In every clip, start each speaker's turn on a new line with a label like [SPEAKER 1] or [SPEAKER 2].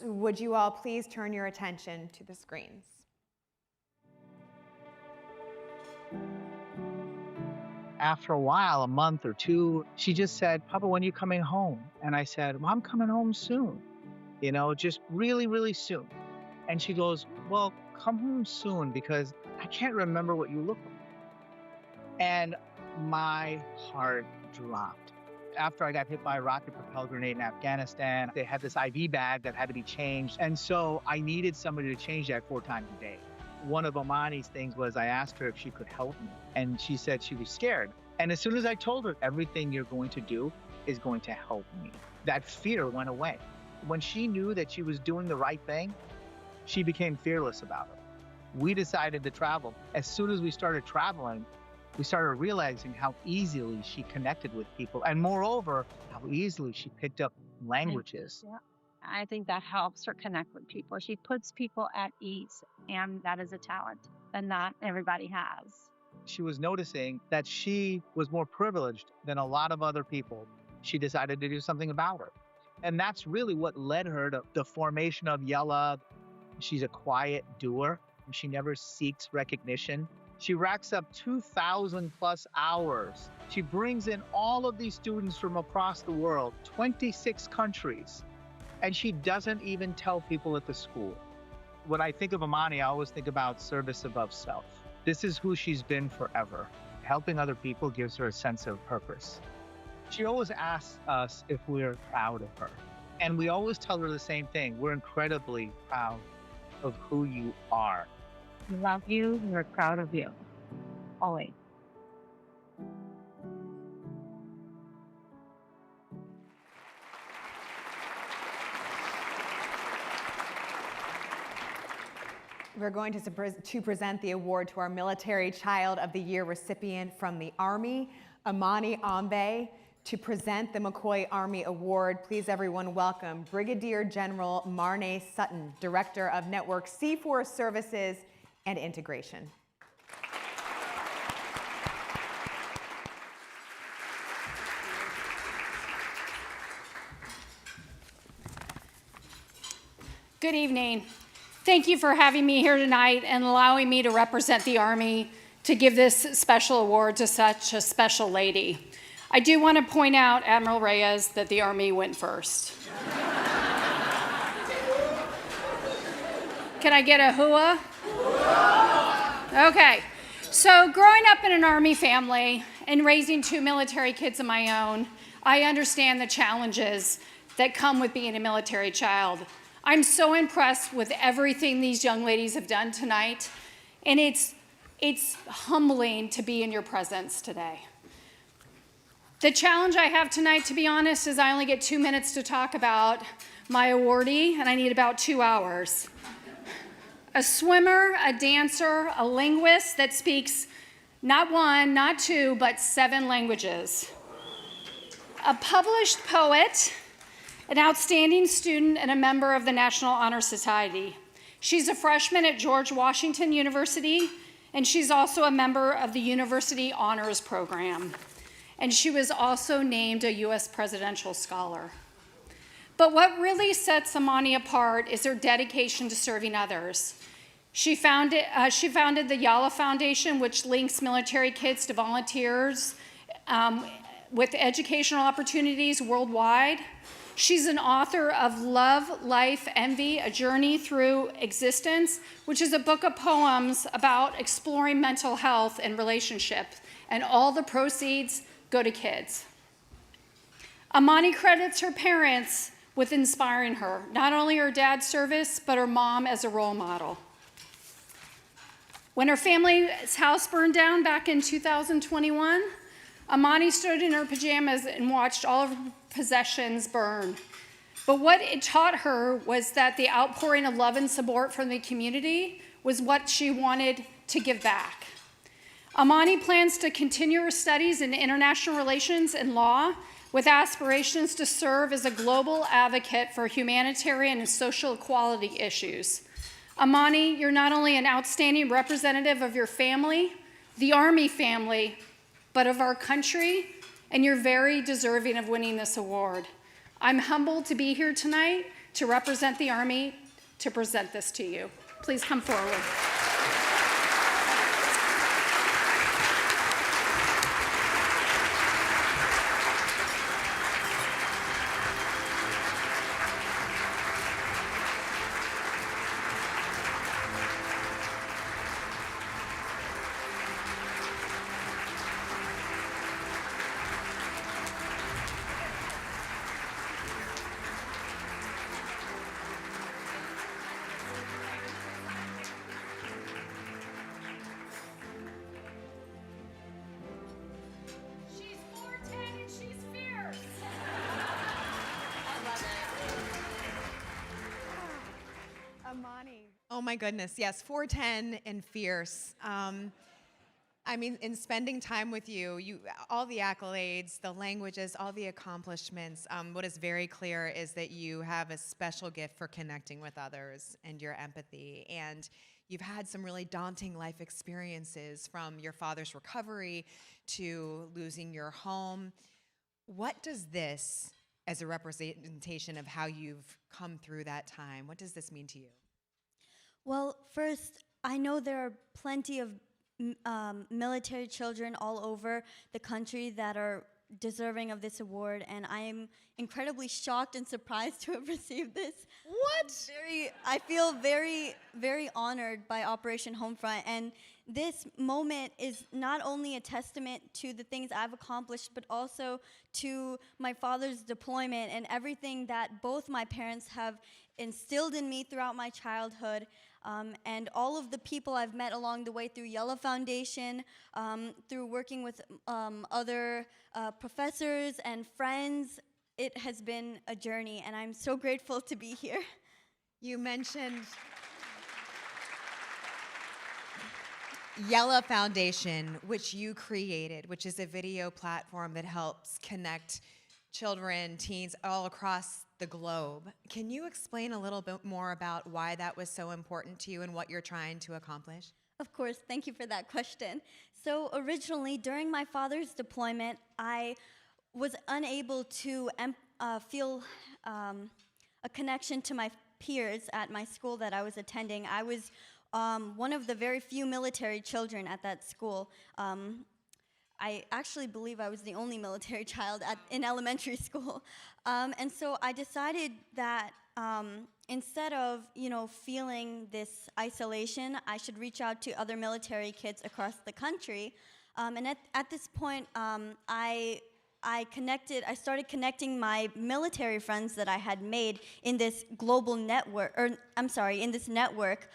[SPEAKER 1] Would you all please turn your attention to the screens?
[SPEAKER 2] After a while, a month or two, she just said, "Papa, when are you coming home?" And I said, "Well, I'm coming home soon, just really, really soon." And she goes, "Well, come home soon because I can't remember what you look like." And my heart dropped. After I got hit by a rocket propelled grenade in Afghanistan, they had this IV bag that had to be changed. And so I needed somebody to change that 4 times a day. One of Amani's things was I asked her if she could help me. And she said she was scared. And as soon as I told her, everything you're going to do is going to help me, that fear went away. When she knew that she was doing the right thing, she became fearless about it. We decided to travel. As soon as we started traveling, we started realizing how easily she connected with people. And moreover, how easily she picked up languages.
[SPEAKER 3] Yeah. I think that helps her connect with people. She puts people at ease, and that is a talent that not everybody has.
[SPEAKER 2] She was noticing that she was more privileged than a lot of other people. She decided to do something about her. And that's really what led her to the formation of Gala. She's a quiet doer. She never seeks recognition. She racks up 2,000 plus hours. She brings in all of these students from across the world, 26 countries, and she doesn't even tell people at the school. When I think of Amani, I always think about service above self. This is who she's been forever. Helping other people gives her a sense of purpose. She always asks us if we're proud of her. And we always tell her the same thing. We're incredibly proud of who you are.
[SPEAKER 3] We love you. We're proud of you. Always.
[SPEAKER 1] We're going to present the award to our Military Child of the Year recipient from the Army, Amani Ambe. To present the McCoy Army Award, please everyone welcome Brigadier General Marnay Sutton, Director of Network C4 Services and Integration.
[SPEAKER 4] Good evening. Thank you for having me here tonight and allowing me to represent the Army to give this special award to such a special lady. I do want to point out, Admiral Reyes, that the Army went first. Can I get a hooah? Okay. So growing up in an Army family and raising 2 military kids of my own, I understand the challenges that come with being a military child. I'm so impressed with everything these young ladies have done tonight, and it's humbling to be in your presence today. The challenge I have tonight, to be honest, is I only get 2 minutes to talk about my awardee, and I need about 2 hours. A swimmer, a dancer, a linguist that speaks not 1, not 2, but 7 languages. A published poet, an outstanding student, and a member of the National Honor Society. She's a freshman at George Washington University, and she's also a member of the University Honors Program. And she was also named a U.S. Presidential Scholar. But what really sets Amani apart is her dedication to serving others. She founded the Gala Foundation, which links military kids to volunteers with educational opportunities worldwide. She's an author of Love, Life, Envy, A Journey Through Existence, which is a book of poems about exploring mental health and relationships, and all the proceeds go to kids. Amani credits her parents with inspiring her, not only her dad's service, but her mom as a role model. When her family's house burned down back in 2021, Amani stood in her pajamas and watched all of her possessions burn. But what it taught her was that the outpouring of love and support from the community was what she wanted to give back. Amani plans to continue her studies in international relations and law with aspirations to serve as a global advocate for humanitarian and social equality issues. Amani, you're not only an outstanding representative of your family, the Army family, but of our country, and you're very deserving of winning this award. I'm humbled to be here tonight to represent the Army to present this to you. Please come forward. She's 4'10" and she's fierce.
[SPEAKER 1] Amani. Oh my goodness, yes, 4'10" and fierce. I mean, in spending time with you, all the accolades, the languages, all the accomplishments, what is very clear is that you have a special gift for connecting with others and your empathy. And you've had some really daunting life experiences, from your father's recovery to losing your home. What does this, as a representation of how you've come through that time, what does this mean to you?
[SPEAKER 5] Well, first, I know there are plenty of military children all over the country that are deserving of this award, and I am incredibly shocked and surprised to have received this.
[SPEAKER 1] What?
[SPEAKER 5] I feel very, very honored by Operation Homefront, and this moment is not only a testament to the things I've accomplished, but also to my father's deployment and everything that both my parents have instilled in me throughout my childhood, and all of the people I've met along the way through Gala Foundation, through working with other professors and friends. It has been a journey, and I'm so grateful to be here.
[SPEAKER 1] You mentioned Gala Foundation, which you created, which is a video platform that helps connect children, teens all across the globe. Can you explain a little bit more about why that was so important to you and what you're trying to accomplish?
[SPEAKER 5] Of course, thank you for that question. So originally, during my father's deployment, I was unable to feel a connection to my peers at my school that I was attending. I was one of the very few military children at that school. I actually believe I was the only military child in elementary school. And so I decided that instead of, feeling this isolation, I should reach out to other military kids across the country. And at this point, I started connecting my military friends that I had made in this global network, in this network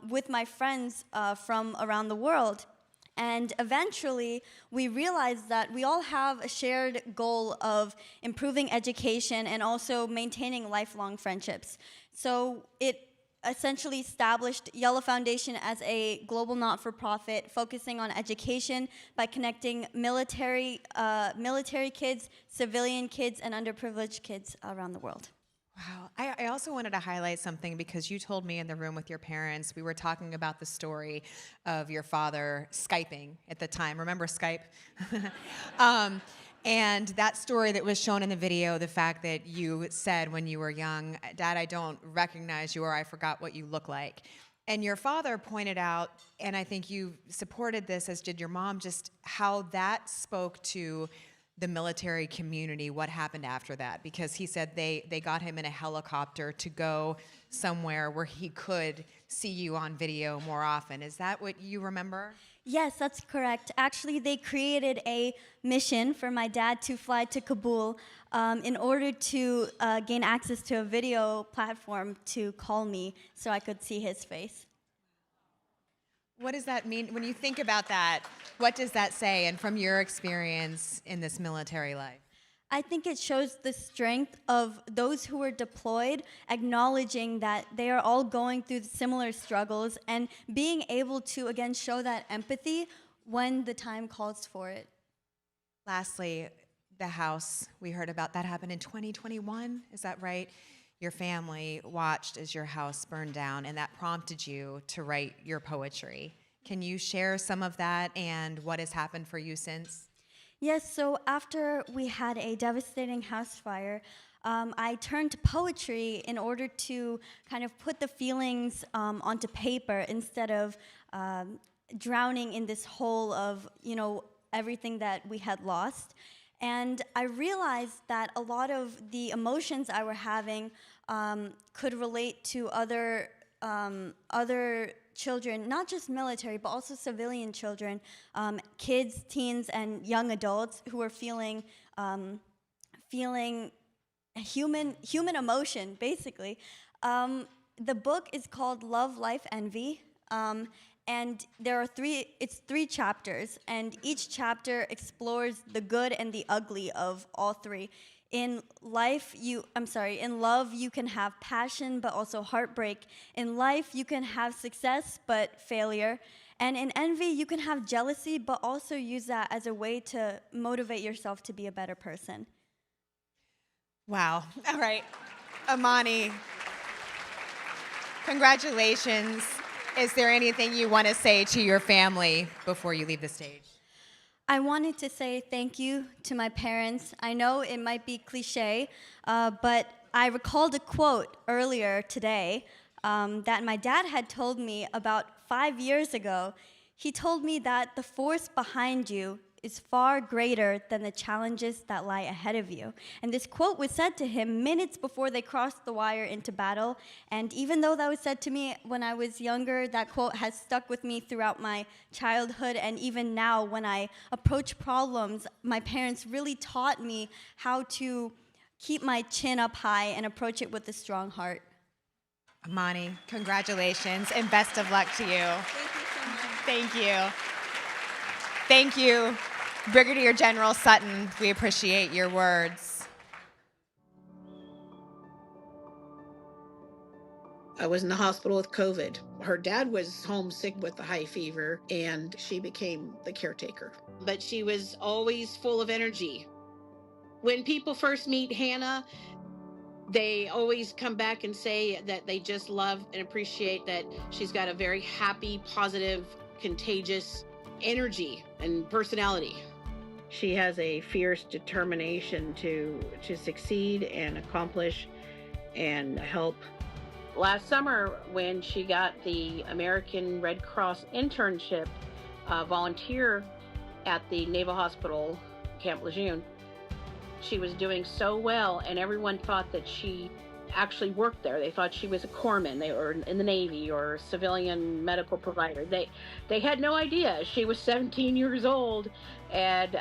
[SPEAKER 5] with my friends from around the world. And eventually, we realized that we all have a shared goal of improving education and also maintaining lifelong friendships. So it essentially established Gala Foundation as a global not-for-profit focusing on education by connecting military kids, civilian kids, and underprivileged kids around the world.
[SPEAKER 1] Wow. I also wanted to highlight something, because you told me in the room with your parents, we were talking about the story of your father Skyping at the time. Remember Skype? And that story that was shown in the video, the fact that you said when you were young, "Dad, I don't recognize you," or "I forgot what you look like." And your father pointed out, and I think you supported this, as did your mom, just how that spoke to the military community, what happened after that, because he said they got him in a helicopter to go somewhere where he could see you on video more often. Is that what you remember?
[SPEAKER 5] Yes, that's correct. Actually, they created a mission for my dad to fly to Kabul in order to gain access to a video platform to call me so I could see his face.
[SPEAKER 1] What does that mean when you think about that? What does that say, and from your experience in this military life?
[SPEAKER 5] I think it shows the strength of those who were deployed, acknowledging that they are all going through similar struggles and being able to, again, show that empathy when the time calls for it.
[SPEAKER 1] Lastly, the house, we heard about that happened in 2021, is that right? Your family watched as your house burned down, and that prompted you to write your poetry. Can you share some of that and what has happened for you since?
[SPEAKER 5] Yes, so after we had a devastating house fire, I turned to poetry in order to kind of put the feelings onto paper instead of drowning in this hole of, everything that we had lost. And I realized that a lot of the emotions I were having could relate to other children, not just military, but also civilian children, kids, teens, and young adults who are feeling human emotion, basically. The book is called Love, Life, Envy, and it's 3 chapters, and each chapter explores the good and the ugly of all 3. In love, you can have passion, but also heartbreak. In life, you can have success, but failure. And in envy, you can have jealousy, but also use that as a way to motivate yourself to be a better person.
[SPEAKER 1] Wow. All right. Amani, congratulations. Is there anything you want to say to your family before you leave the stage?
[SPEAKER 5] I wanted to say thank you to my parents. I know it might be cliche, but I recalled a quote earlier today that my dad had told me about 5 years ago. He told me that the force behind you is far greater than the challenges that lie ahead of you. And this quote was said to him minutes before they crossed the wire into battle. And even though that was said to me when I was younger, that quote has stuck with me throughout my childhood. And even now, when I approach problems, my parents really taught me how to keep my chin up high and approach it with a strong heart.
[SPEAKER 1] Amani, congratulations and best of luck to you.
[SPEAKER 5] Thank you so much.
[SPEAKER 1] Thank you. Thank you, Brigadier General Sutton. We appreciate your words.
[SPEAKER 6] I was in the hospital with COVID. Her dad was homesick with a high fever, and she became the caretaker. But she was always full of energy. When people first meet Hannah, they always come back and say that they just love and appreciate that she's got a very happy, positive, contagious energy and personality. She has a fierce determination to succeed and accomplish and help. Last summer, when she got the American Red Cross internship, volunteer at the Naval Hospital, Camp Lejeune, she was doing so well, and everyone thought that she actually worked there. They thought she was a corpsman, or in the Navy, or a civilian medical provider. They had no idea she was 17 years old and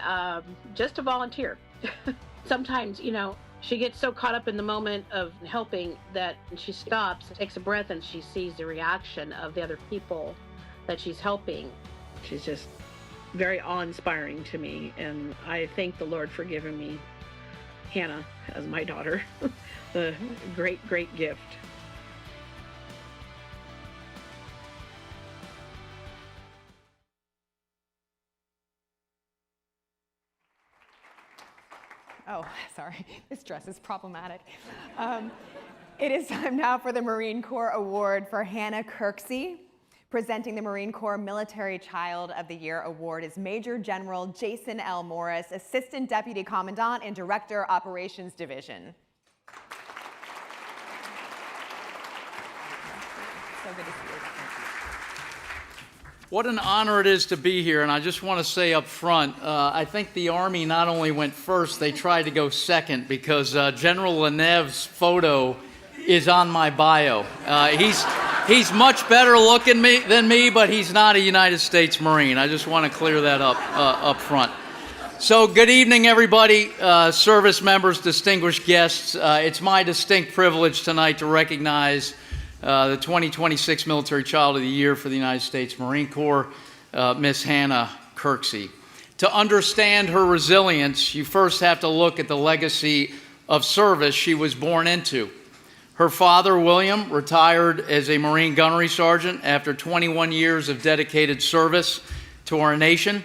[SPEAKER 6] just a volunteer. Sometimes, she gets so caught up in the moment of helping that she stops, takes a breath, and she sees the reaction of the other people that she's helping. She's just very awe-inspiring to me, and I thank the Lord for giving me Hannah as my daughter. The great, great gift.
[SPEAKER 1] Oh, sorry, this dress is problematic. It is time now for the Marine Corps Award for Hannah Kirksey. Presenting the Marine Corps Military Child of the Year Award is Major General Jason L. Morris, Assistant Deputy Commandant and Director, Operations Division. So good to see you.
[SPEAKER 7] What an honor it is to be here, and I just want to say up front, I think the Army not only went first, they tried to go second, because General Lenev's photo is on my bio. He's much better looking than me, but he's not a United States Marine. I just want to clear that up front. So good evening, everybody, service members, distinguished guests. It's my distinct privilege tonight to recognize the 2026 Military Child of the Year for the United States Marine Corps, Miss Hannah Kirksey. To understand her resilience, you first have to look at the legacy of service she was born into. Her father, William, retired as a Marine gunnery sergeant after 21 years of dedicated service to our nation.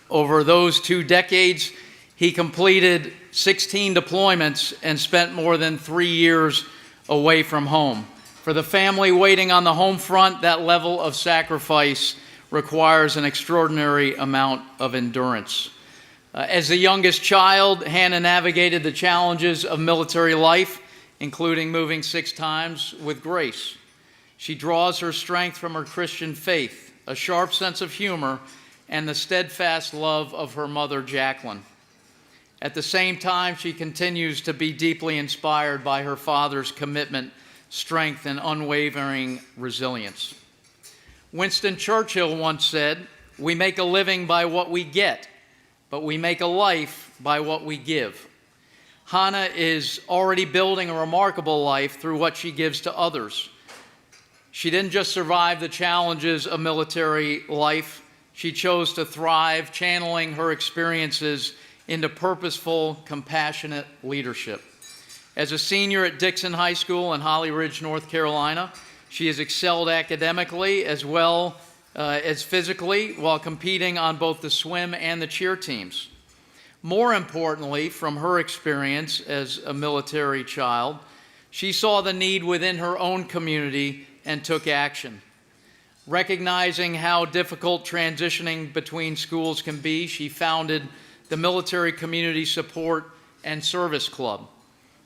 [SPEAKER 7] Over those 2 decades, he completed 16 deployments and spent more than 3 years away from home. For the family waiting on the home front, that level of sacrifice requires an extraordinary amount of endurance. As the youngest child, Hannah navigated the challenges of military life, including moving 6 times, with grace. She draws her strength from her Christian faith, a sharp sense of humor, and the steadfast love of her mother, Jacqueline. At the same time, she continues to be deeply inspired by her father's commitment, strength, and unwavering resilience. Winston Churchill once said, "We make a living by what we get, but we make a life by what we give." Hannah is already building a remarkable life through what she gives to others. She didn't just survive the challenges of military life, she chose to thrive, channeling her experiences into purposeful, compassionate leadership. As a senior at Dixon High School in Holly Ridge, North Carolina, she has excelled academically as well as physically while competing on both the swim and the cheer teams. More importantly, from her experience as a military child, she saw the need within her own community and took action. Recognizing how difficult transitioning between schools can be, she founded the Military Community Support and Service Club.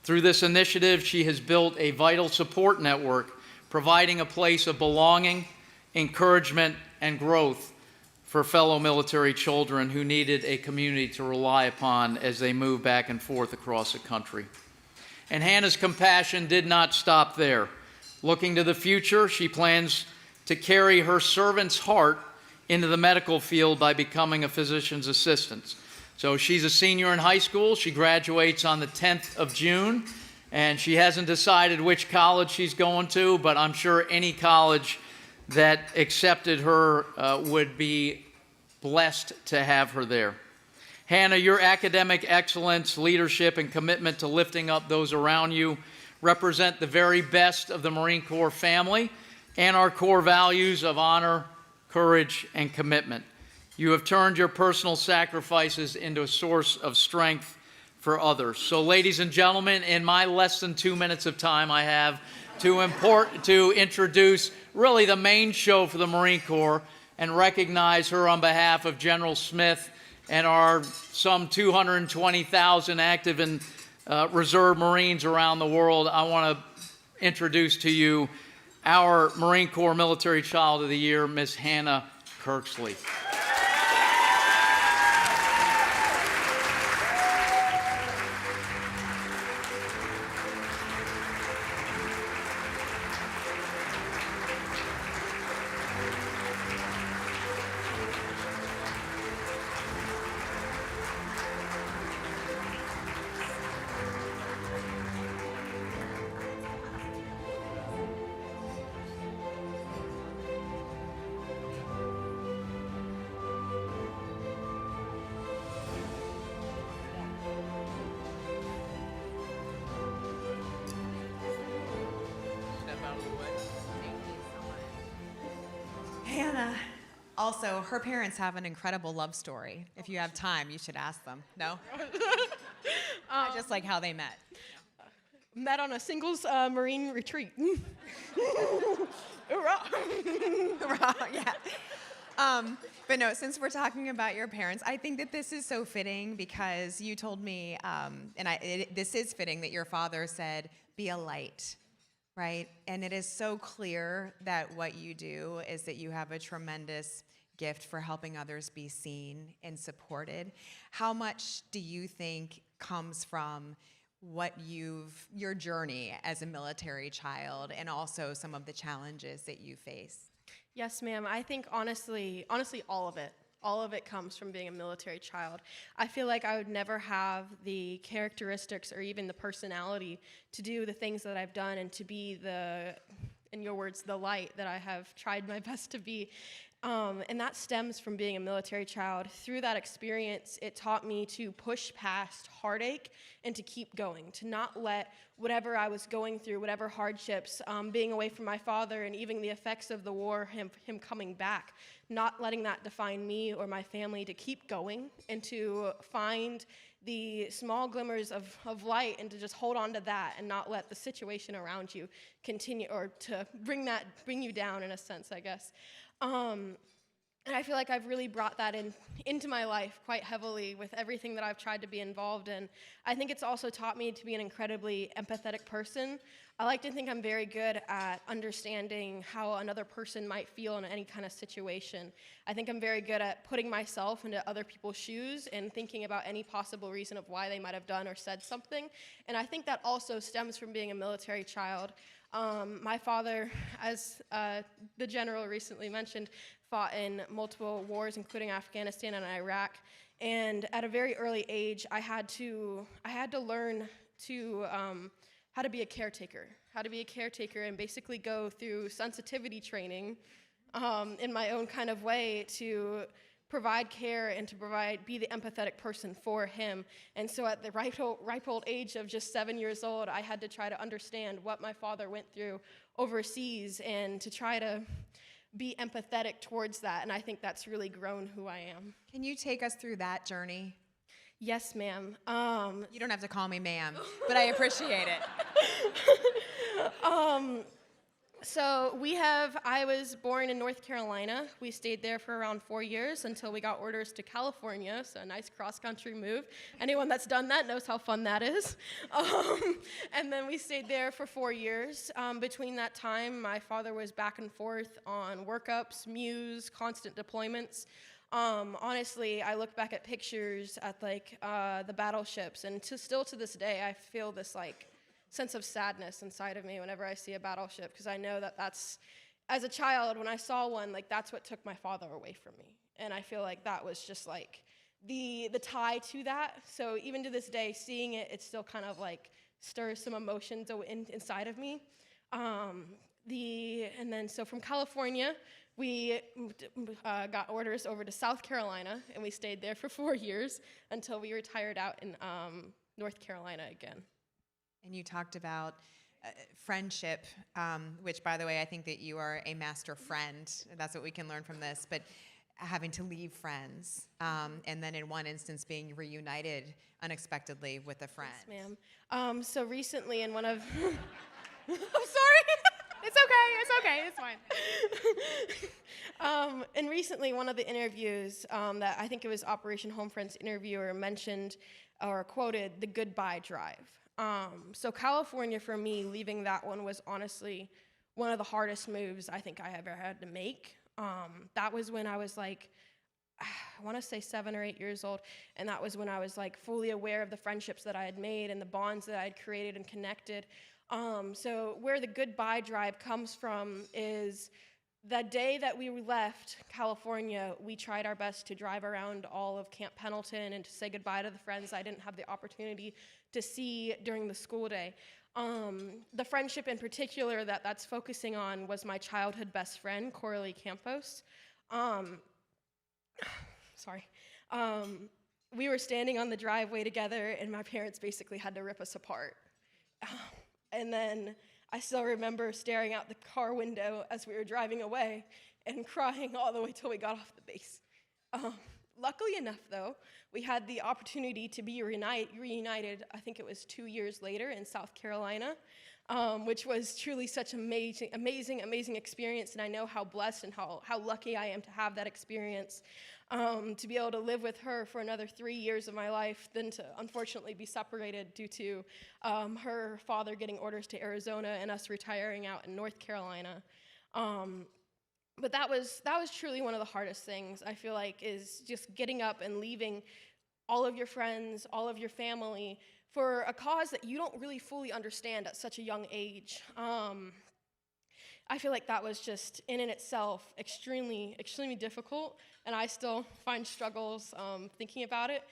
[SPEAKER 7] Through this initiative, she has built a vital support network, providing a place of belonging, encouragement, and growth for fellow military children who needed a community to rely upon as they move back and forth across the country. And Hannah's compassion did not stop there. Looking to the future, she plans to carry her servant's heart into the medical field by becoming a physician's assistant. So she's a senior in high school. She graduates on the 10th of June, and she hasn't decided which college she's going to, but I'm sure any college that accepted her would be blessed to have her there. Hannah, your academic excellence, leadership, and commitment to lifting up those around you represent the very best of the Marine Corps family and our core values of honor, courage, and commitment. You have turned your personal sacrifices into a source of strength for others. So, ladies and gentlemen, in my less than 2 minutes of time, I have to introduce really the main show for the Marine Corps and recognize her on behalf of General Smith and our some 220,000 active and reserve Marines around the world. I want to introduce to you our Marine Corps Military Child of the Year, Miss Hannah Kirksley.
[SPEAKER 1] Hannah. Also, her parents have an incredible love story. If you have time, you should ask them. No? I just like how they met.
[SPEAKER 8] Met on a singles Marine retreat. Hoorah!
[SPEAKER 1] Hurrah, yeah. But no, since we're talking about your parents, I think that this is so fitting because you told me, this is fitting that your father said, be a light, right? And it is so clear that what you do is that you have a tremendous gift for helping others be seen and supported. How much do you think comes from your journey as a military child and also some of the challenges that you face?
[SPEAKER 8] Yes, ma'am. I think honestly, all of it. All of it comes from being a military child. I feel like I would never have the characteristics or even the personality to do the things that I've done and to be in your words, the light that I have tried my best to be. And that stems from being a military child. Through that experience, it taught me to push past heartache and to keep going, to not let whatever I was going through, whatever hardships, being away from my father and even the effects of the war, him coming back, not letting that define me or my family, to keep going and to find the small glimmers of light and to just hold on to that and not let the situation around you continue or to bring you down in a sense, I guess. And I feel like I've really brought that into my life quite heavily with everything that I've tried to be involved in. I think it's also taught me to be an incredibly empathetic person. I like to think I'm very good at understanding how another person might feel in any kind of situation. I think I'm very good at putting myself into other people's shoes and thinking about any possible reason of why they might have done or said something. And I think that also stems from being a military child. My father, as the general recently mentioned, fought in multiple wars, including Afghanistan and Iraq. And at a very early age, I had to learn to how to be a caretaker, and basically go through sensitivity training in my own kind of way to provide care and to be the empathetic person for him. And so at the ripe old age of just 7 years old, I had to try to understand what my father went through overseas and to try to be empathetic towards that. And I think that's really grown who I am.
[SPEAKER 1] Can you take us through that journey?
[SPEAKER 8] Yes, ma'am.
[SPEAKER 1] You don't have to call me ma'am, but I appreciate it.
[SPEAKER 8] So I was born in North Carolina. We stayed there for around 4 years until we got orders to California, so a nice cross-country move. Anyone that's done that knows how fun that is. And then we stayed there for 4 years. Between that time, my father was back and forth on workups, MEWs, constant deployments. Honestly, I look back at pictures at the battleships, and still to this day, I feel this sense of sadness inside of me whenever I see a battleship, because I know that's, as a child, when I saw one, that's what took my father away from me. And I feel like that was just the tie to that. So even to this day, seeing it, it still kind of stirs some emotions inside of me. So from California, we got orders over to South Carolina, and we stayed there for 4 years until we retired out in North Carolina again.
[SPEAKER 1] And you talked about friendship, which, by the way, I think that you are a master friend. That's what we can learn from this. But having to leave friends, and then in one instance being reunited unexpectedly with a friend.
[SPEAKER 8] Yes, ma'am. So recently in one of...
[SPEAKER 1] I'm sorry. It's okay. It's fine.
[SPEAKER 8] And recently, one of the interviews that I think it was Operation Homefront's interviewer mentioned or quoted the goodbye drive. So California, for me, leaving that one was honestly one of the hardest moves I think I ever had to make. That was when I was I want to say 7 or 8 years old, and that was when I was fully aware of the friendships that I had made and the bonds that I had created and connected. So where the goodbye drive comes from is the day that we left California, we tried our best to drive around all of Camp Pendleton and to say goodbye to the friends I didn't have the opportunity to see during the school day. The friendship in particular that's focusing on was my childhood best friend, Coralie Campos. We were standing on the driveway together, and my parents basically had to rip us apart. And then I still remember staring out the car window as we were driving away and crying all the way till we got off the base. Luckily enough, though, we had the opportunity to be reunited, I think it was 2 years later in South Carolina, which was truly such an amazing experience, and I know how blessed and how lucky I am to have that experience, to be able to live with her for another 3 years of my life, then to unfortunately be separated due to her father getting orders to Arizona and us retiring out in North Carolina. But that was truly one of the hardest things, I feel like, is just getting up and leaving all of your friends, all of your family, for a cause that you don't really fully understand at such a young age. I feel like that was just, in itself, extremely difficult, and I still find struggles thinking about it.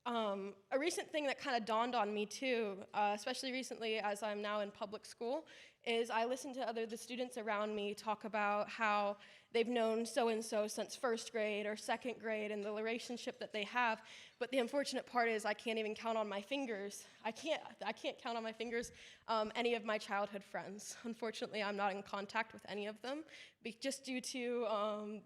[SPEAKER 8] A recent thing that kind of dawned on me, too, especially recently as I'm now in public school, is I listen to the students around me talk about how they've known so-and-so since first grade or second grade and the relationship that they have, but the unfortunate part is I can't even count on my fingers. I can't count on my fingers any of my childhood friends. Unfortunately, I'm not in contact with any of them, just due to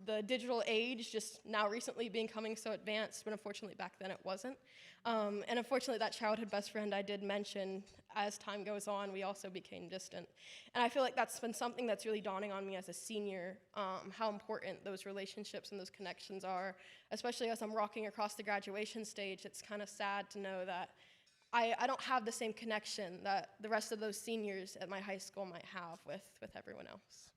[SPEAKER 8] the digital age just now recently becoming so advanced, but unfortunately back then it wasn't. And unfortunately, that childhood best friend I did mention, as time goes on, we also became distant. And I feel like that's been something that's really dawning on me as a senior, how important those relationships and those connections are, especially as I'm rocking across the graduation stage. It's kind of sad to know that I don't have the same connection that the rest of those seniors at my high school might have with everyone else.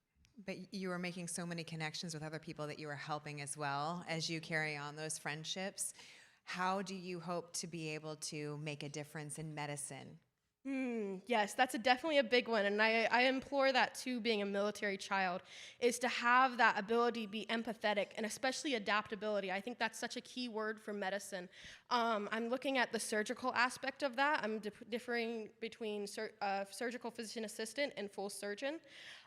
[SPEAKER 1] But you are making so many connections with other people that you are helping as well as you carry on those friendships. How do you hope to be able to make a difference in medicine?
[SPEAKER 8] Yes, that's definitely a big one, and I implore that too, being a military child, is to have that ability to be empathetic, and especially adaptability. I think that's such a key word for medicine. I'm looking at the surgical aspect of that. I'm differing between surgical physician assistant and full surgeon.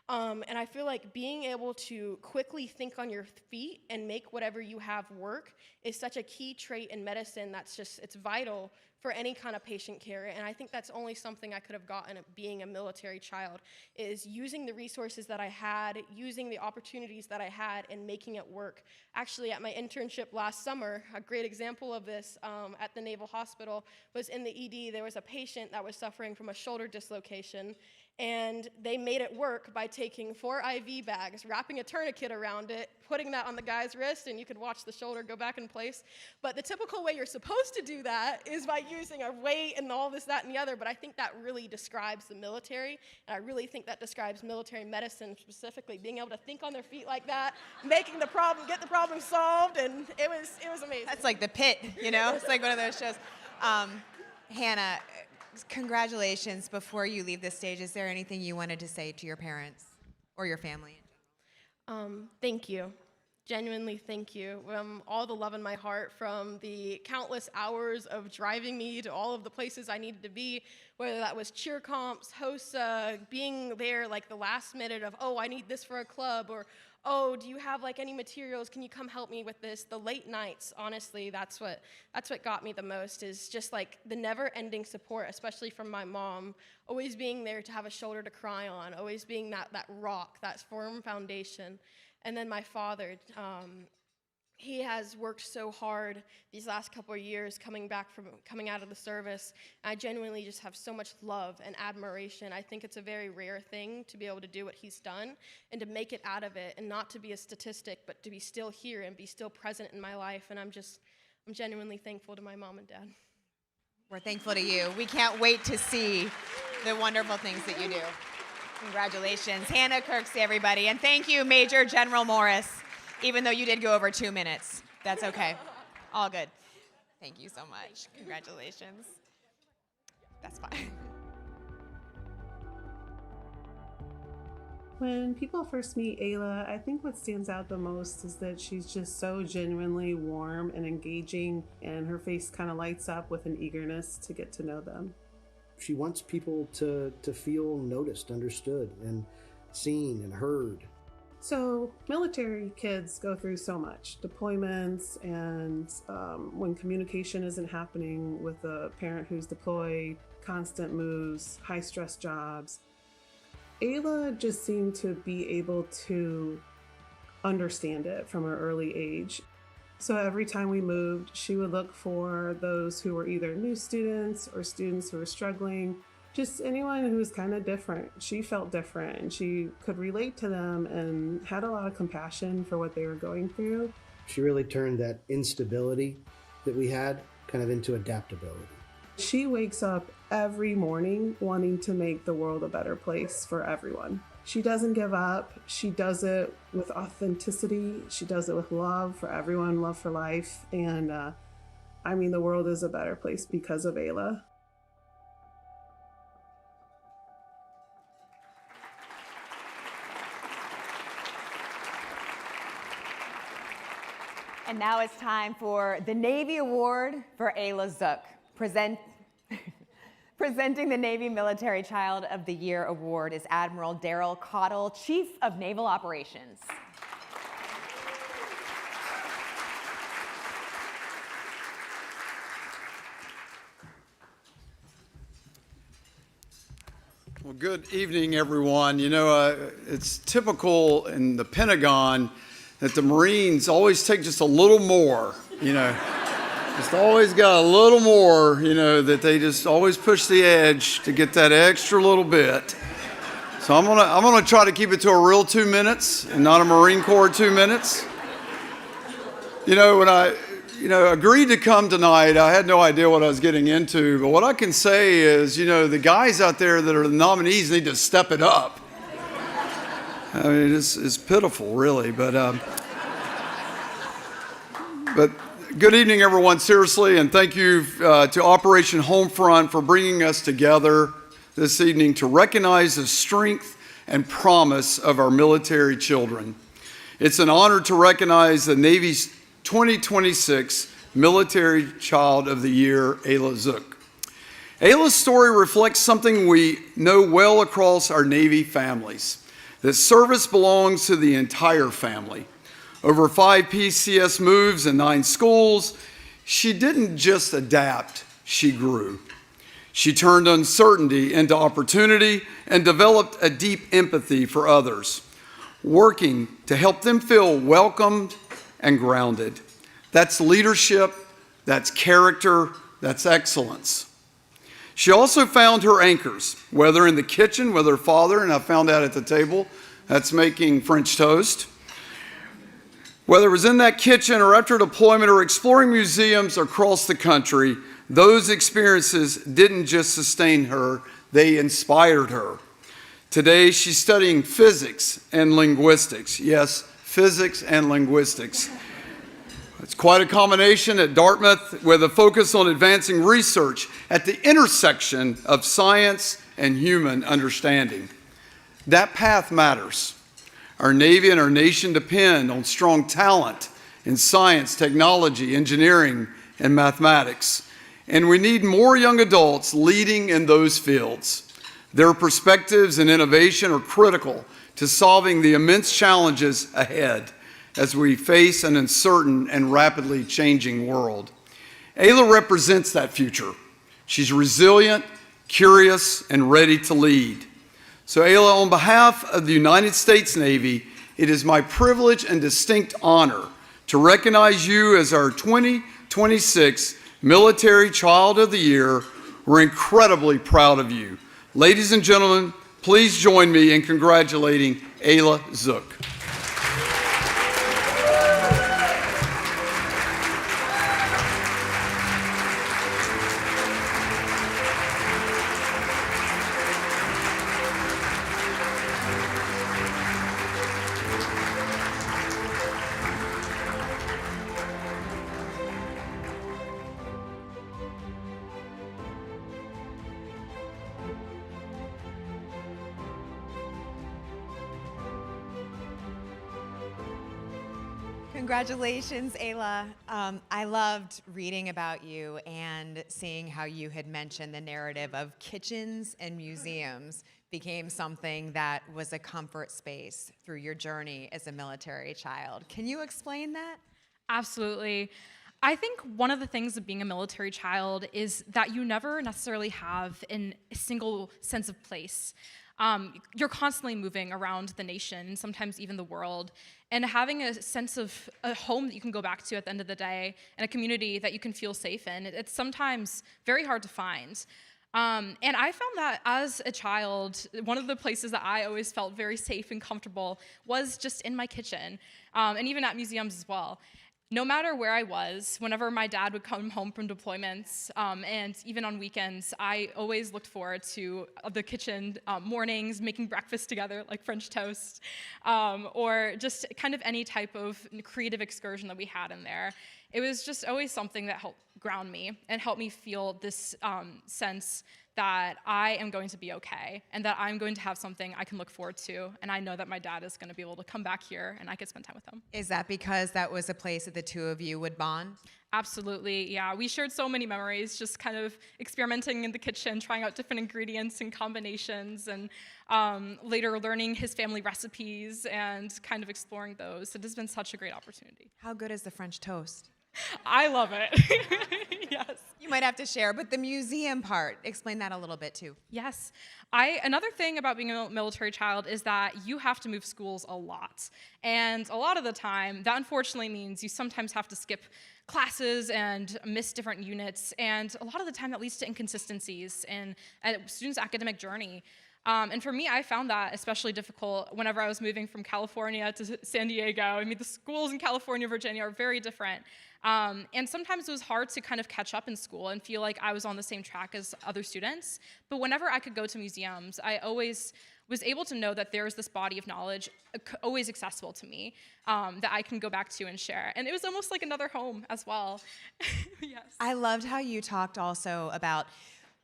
[SPEAKER 8] And I feel like being able to quickly think on your feet and make whatever you have work is such a key trait in medicine it's vital for any kind of patient care. And I think that's only something I could have gotten being a military child, is using the resources that I had, using the opportunities that I had, and making it work. Actually, at my internship last summer, a great example of this at the Naval Hospital was in the ED. There was a patient that was suffering from a shoulder dislocation, and they made it work by taking 4 IV bags, wrapping a tourniquet around it, putting that on the guy's wrist, and you could watch the shoulder go back in place. But the typical way you're supposed to do that is by using a weight and all this, that, and the other. But I think that really describes the military, and I really think that describes military medicine specifically, being able to think on their feet like that, get the problem solved, and it was amazing.
[SPEAKER 1] That's like The Pit, you know? It's like one of those shows. Hannah, congratulations. Before you leave this stage, is there anything you wanted to say to your parents or your family?
[SPEAKER 8] Thank you. Genuinely, thank you. All the love in my heart, from the countless hours of driving me to all of the places I needed to be, whether that was cheer comps, HOSA, being there like the last minute of, oh, I need this for a club, or, oh, do you have like any materials? Can you come help me with this? The late nights, honestly, that's what got me the most, is just like the never-ending support, especially from my mom, always being there to have a shoulder to cry on, always being that rock, that firm foundation. And then my father, he has worked so hard these last couple of years coming out of the service. I genuinely just have so much love and admiration. I think it's a very rare thing to be able to do what he's done and to make it out of it, and not to be a statistic, but to be still here and be still present in my life. And I'm genuinely thankful to my mom and dad.
[SPEAKER 1] We're thankful to you. We can't wait to see the wonderful things that you do. Congratulations. Hannah Kirksey, everybody. And thank you, Major General Morris, even though you did go over 2 minutes. That's okay. All good. Thank you so much. Congratulations. That's fine.
[SPEAKER 9] When people first meet Ayla, I think what stands out the most is that she's just so genuinely warm and engaging, and her face kind of lights up with an eagerness to get to know them.
[SPEAKER 10] She wants people to feel noticed, understood, and seen and heard.
[SPEAKER 9] So military kids go through so much, deployments, and when communication isn't happening with a parent who's deployed, constant moves, high-stress jobs. Ayla just seemed to be able to understand it from her early age. So every time we moved, she would look for those who were either new students or students who were struggling, just anyone who was kind of different. She felt different, and she could relate to them and had a lot of compassion for what they were going through.
[SPEAKER 10] She really turned that instability that we had kind of into adaptability.
[SPEAKER 9] She wakes up every morning wanting to make the world a better place for everyone. She doesn't give up. She does it with authenticity. She does it with love for everyone, love for life. And the world is a better place because of Ayla.
[SPEAKER 1] And now it's time for the Navy Award for Ayla Zook. Presenting the Navy Military Child of the Year Award is Admiral Daryl Cottle, Chief of Naval Operations.
[SPEAKER 11] Well, good evening, everyone. You know, it's typical in the Pentagon that the Marines always take just a little more, you know. Just always got a little more, you know, that they just always push the edge to get that extra little bit. So I'm gonna try to keep it to a real 2 minutes and not a Marine Corps 2 minutes. When I agreed to come tonight, I had no idea what I was getting into. But what I can say is, the guys out there that are the nominees need to step it up. I mean, it's pitiful, really. But good evening, everyone, seriously, and thank you to Operation Homefront for bringing us together this evening to recognize the strength and promise of our military children. It's an honor to recognize the Navy's 2026 Military Child of the Year, Ayla Zook. Ayla's story reflects something we know well across our Navy families, that service belongs to the entire family. Over 5 PCS moves and 9 schools, she didn't just adapt, she grew. She turned uncertainty into opportunity and developed a deep empathy for others, working to help them feel welcomed and grounded. That's leadership, that's character, that's excellence. She also found her anchors, whether in the kitchen with her father, and I found that at the table, that's making French toast. Whether it was in that kitchen or after deployment or exploring museums across the country, those experiences didn't just sustain her, they inspired her. Today, she's studying physics and linguistics. Yes, physics and linguistics. It's quite a combination at Dartmouth with a focus on advancing research at the intersection of science and human understanding. That path matters. Our Navy and our nation depend on strong talent in science, technology, engineering, and mathematics. And we need more young adults leading in those fields. Their perspectives and innovation are critical to solving the immense challenges ahead as we face an uncertain and rapidly changing world. Ayla represents that future. She's resilient, curious, and ready to lead. So Ayla, on behalf of the United States Navy, it is my privilege and distinct honor to recognize you as our 2026 Military Child of the Year. We're incredibly proud of you. Ladies and gentlemen, please join me in congratulating Ayla Zook.
[SPEAKER 1] Congratulations, Ayla. I loved reading about you and seeing how you had mentioned the narrative of kitchens and museums became something that was a comfort space through your journey as a military child. Can you explain that?
[SPEAKER 12] Absolutely. I think one of the things of being a military child is that you never necessarily have a single sense of place. You're constantly moving around the nation, and sometimes even the world, and having a sense of a home that you can go back to at the end of the day and a community that you can feel safe in, it's sometimes very hard to find. And I found that as a child, one of the places that I always felt very safe and comfortable was just in my kitchen, and even at museums as well. No matter where I was, whenever my dad would come home from deployments, and even on weekends, I always looked forward to the kitchen mornings, making breakfast together, like French toast, or just kind of any type of creative excursion that we had in there. It was just always something that helped ground me and helped me feel this sense that I am going to be okay and that I'm going to have something I can look forward to, and I know that my dad is going to be able to come back here and I could spend time with him.
[SPEAKER 1] Is that because that was a place that the two of you would bond?
[SPEAKER 12] Absolutely, yeah. We shared so many memories, just kind of experimenting in the kitchen, trying out different ingredients and combinations, and later learning his family recipes and kind of exploring those. It has been such a great opportunity.
[SPEAKER 1] How good is the French toast?
[SPEAKER 12] I love it. Yes.
[SPEAKER 1] You might have to share, but the museum part, explain that a little bit too.
[SPEAKER 12] Yes. Another thing about being a military child is that you have to move schools a lot. And a lot of the time, that unfortunately means you sometimes have to skip classes and miss different units. And a lot of the time, that leads to inconsistencies in a student's academic journey. And for me, I found that especially difficult whenever I was moving from California to San Diego. I mean, the schools in California, Virginia are very different. And sometimes it was hard to kind of catch up in school and feel like I was on the same track as other students. But whenever I could go to museums, I always was able to know that there's this body of knowledge always accessible to me that I can go back to and share. And it was almost like another home as well. Yes.
[SPEAKER 1] I loved how you talked also about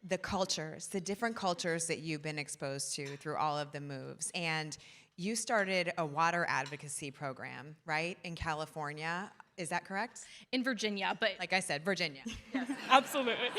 [SPEAKER 1] the cultures, the different cultures that you've been exposed to through all of the moves. And you started a water advocacy program, right, in California. Is that correct?
[SPEAKER 12] In Virginia, but
[SPEAKER 1] like I said, Virginia.
[SPEAKER 12] yes, absolutely.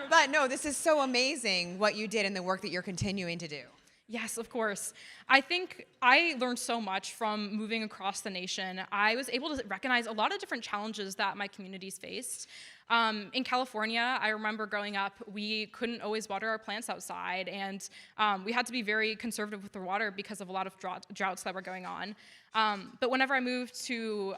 [SPEAKER 1] But no, this is so amazing what you did and the work that you're continuing to do.
[SPEAKER 12] Yes, of course. I think I learned so much from moving across the nation. I was able to recognize a lot of different challenges that my communities faced. In California, I remember growing up, we couldn't always water our plants outside, and we had to be very conservative with the water because of a lot of droughts that were going on. But whenever I moved to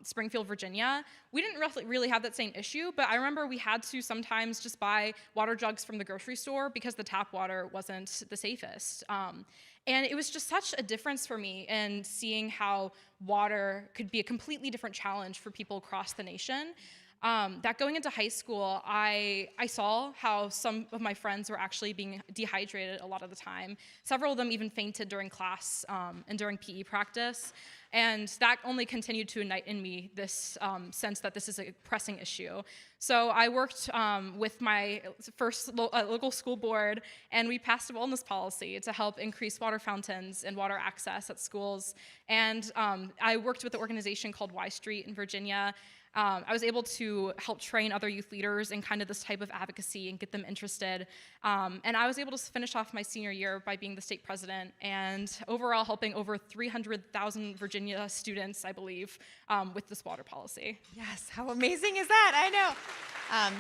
[SPEAKER 12] Springfield, Virginia, we didn't really have that same issue, but I remember we had to sometimes just buy water jugs from the grocery store because the tap water wasn't the safest. And it was just such a difference for me in seeing how water could be a completely different challenge for people across the nation. That going into high school, I saw how some of my friends were actually being dehydrated a lot of the time. Several of them even fainted during class and during PE practice. And that only continued to ignite in me this sense that this is a pressing issue. So I worked with my first local school board, and we passed a wellness policy to help increase water fountains and water access at schools. And I worked with an organization called Y Street in Virginia. I was able to help train other youth leaders in kind of this type of advocacy and get them interested. And I was able to finish off my senior year by being the state president and overall helping over 300,000 Virginia students, I believe, with this water policy.
[SPEAKER 1] Yes, how amazing is that? I know.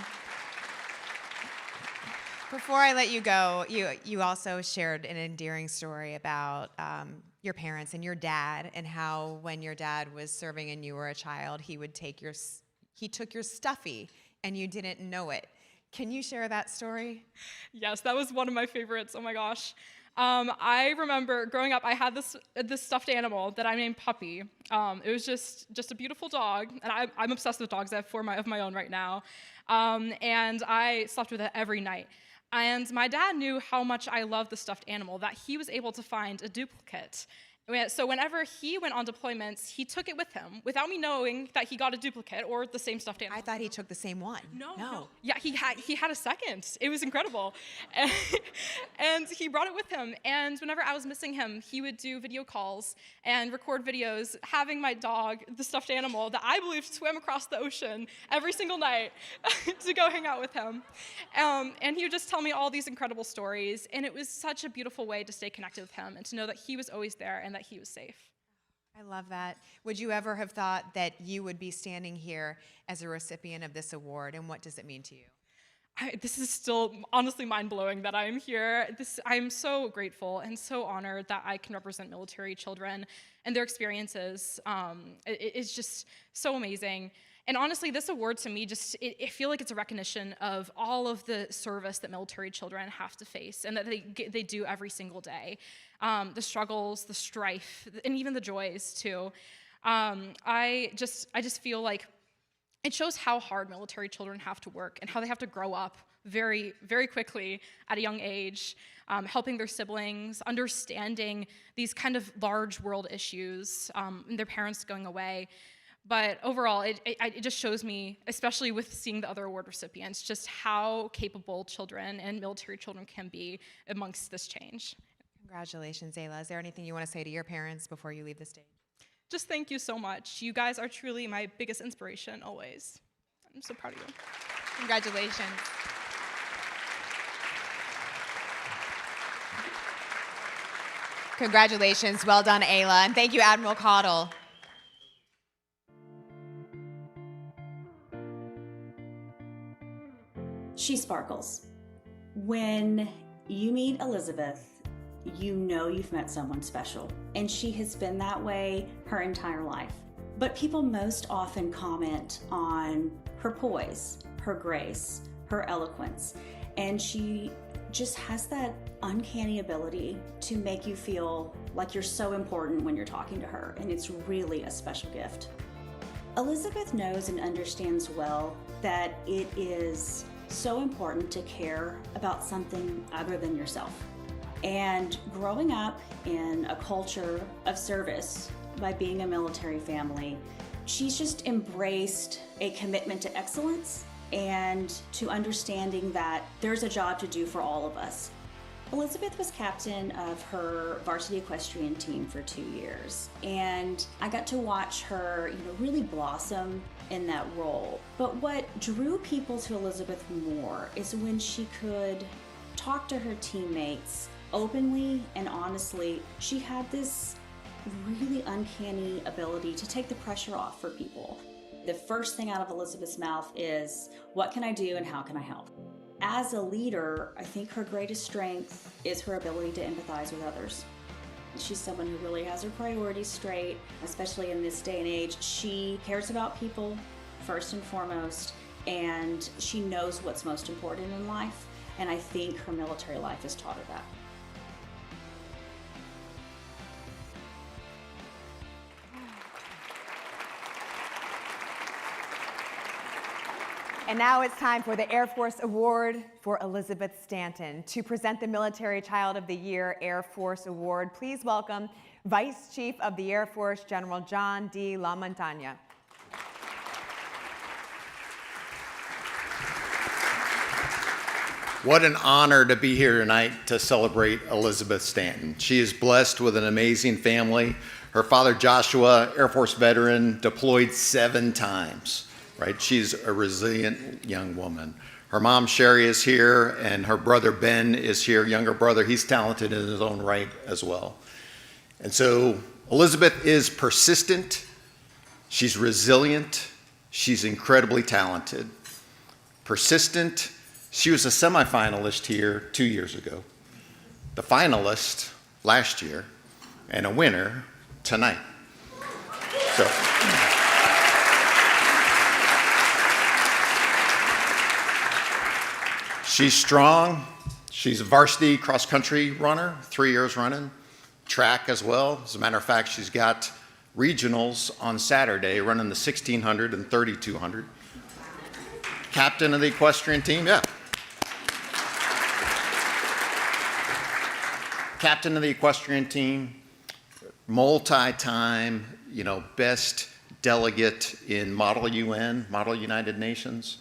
[SPEAKER 1] Before I let you go, you also shared an endearing story about your parents and your dad, and how when your dad was serving and you were a child, he took your stuffy and you didn't know it. Can you share that story?
[SPEAKER 12] Yes, that was one of my favorites. Oh my gosh. I remember growing up, I had this stuffed animal that I named Puppy. It was just a beautiful dog, and I'm obsessed with dogs. I have 4 of my own right now, and I slept with it every night. And my dad knew how much I loved the stuffed animal, that he was able to find a duplicate. So whenever he went on deployments, he took it with him without me knowing that he got a duplicate or the same stuffed animal.
[SPEAKER 1] I thought he took the same one.
[SPEAKER 12] No. Yeah, he had a second. It was incredible. And he brought it with him. And whenever I was missing him, he would do video calls and record videos having my dog, the stuffed animal that I believed swam across the ocean every single night to go hang out with him. And he would just tell me all these incredible stories. And it was such a beautiful way to stay connected with him and to know that he was always there and that he was safe.
[SPEAKER 1] I love that. Would you ever have thought that you would be standing here as a recipient of this award, and what does it mean to you?
[SPEAKER 12] This is still honestly mind-blowing that I'm here. I'm so grateful and so honored that I can represent military children and their experiences. It's just so amazing. And honestly, this award to me, I feel like it's a recognition of all of the service that military children have to face and that they do every single day. The struggles, the strife, and even the joys too. I just feel like it shows how hard military children have to work and how they have to grow up very, very quickly at a young age, helping their siblings, understanding these kind of large world issues, and their parents going away. But overall, it just shows me, especially with seeing the other award recipients, just how capable children and military children can be amongst this change.
[SPEAKER 1] Congratulations, Ayla. Is there anything you want to say to your parents before you leave the stage?
[SPEAKER 12] Just thank you so much. You guys are truly my biggest inspiration always. I'm so proud of you.
[SPEAKER 1] Congratulations. Congratulations. Well done, Ayla. And thank you, Admiral Caudle.
[SPEAKER 13] She sparkles. When you meet Elizabeth, you know you've met someone special, and she has been that way her entire life. But people most often comment on her poise, her grace, her eloquence, and she just has that uncanny ability to make you feel like you're so important when you're talking to her, and it's really a special gift. Elizabeth knows and understands well that it is so important to care about something other than yourself. And growing up in a culture of service by being a military family, she's just embraced a commitment to excellence and to understanding that there's a job to do for all of us. Elizabeth was captain of her varsity equestrian team for 2 years, and I got to watch her, really blossom in that role. But what drew people to Elizabeth more is when she could talk to her teammates openly and honestly. She had this really uncanny ability to take the pressure off for people. The first thing out of Elizabeth's mouth is, what can I do and how can I help? As a leader, I think her greatest strength is her ability to empathize with others. She's someone who really has her priorities straight, especially in this day and age. She cares about people first and foremost, and she knows what's most important in life, and I think her military life has taught her that.
[SPEAKER 1] And now it's time for the Air Force Award for Elizabeth Stanton. To present the Military Child of the Year Air Force Award, please welcome Vice Chief of the Air Force, General John D. LaMontagne.
[SPEAKER 14] What an honor to be here tonight to celebrate Elizabeth Stanton. She is blessed with an amazing family. Her father, Joshua, Air Force veteran, deployed 7 times. Right? She's a resilient young woman. Her mom, Sherry, is here, and her brother, Ben, is here, younger brother. He's talented in his own right as well. And so Elizabeth is persistent. She's resilient. She's incredibly talented. Persistent. She was a semifinalist here 2 years ago, the finalist last year, and a winner tonight. So. She's strong. She's a varsity cross-country runner, 3 years running, track as well. As a matter of fact, she's got regionals on Saturday, running the 1600 and 3200. Captain of the equestrian team, yeah. Captain of the equestrian team, multi-time, best delegate in Model UN, Model United Nations.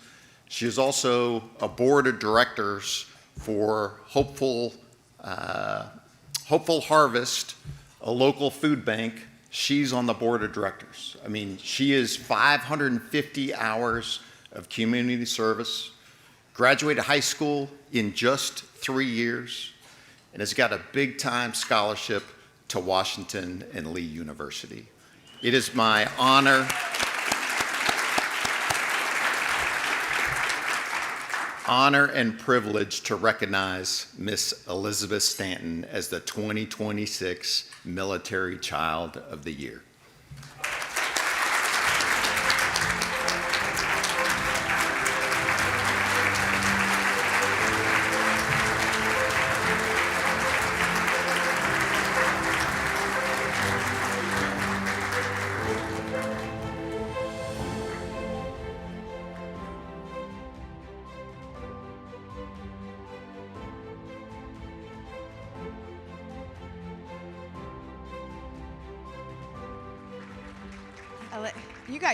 [SPEAKER 14] She is also a board of directors for Hopeful Harvest, a local food bank. She's on the board of directors. I mean, she is 550 hours of community service, graduated high school in just 3 years, and has got a big-time scholarship to Washington and Lee University. It is my honor and privilege to recognize Miss Elizabeth Stanton as the 2026 Military Child of the Year.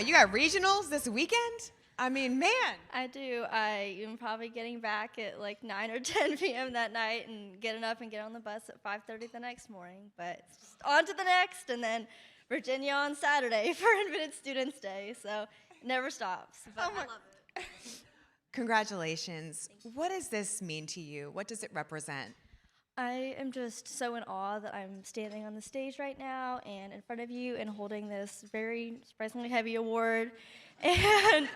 [SPEAKER 1] You got regionals this weekend? I mean, man.
[SPEAKER 5] I do. I am probably getting back at like 9 or 10 p.m. that night and getting up and get on the bus at 5:30 the next morning. But it's just on to the next, and then Virginia on Saturday for Invented Students Day. So it never stops. But I love it.
[SPEAKER 1] Congratulations. What does this mean to you? What does it represent?
[SPEAKER 5] I am just so in awe that I'm standing on the stage right now and in front of you and holding this very surprisingly heavy award and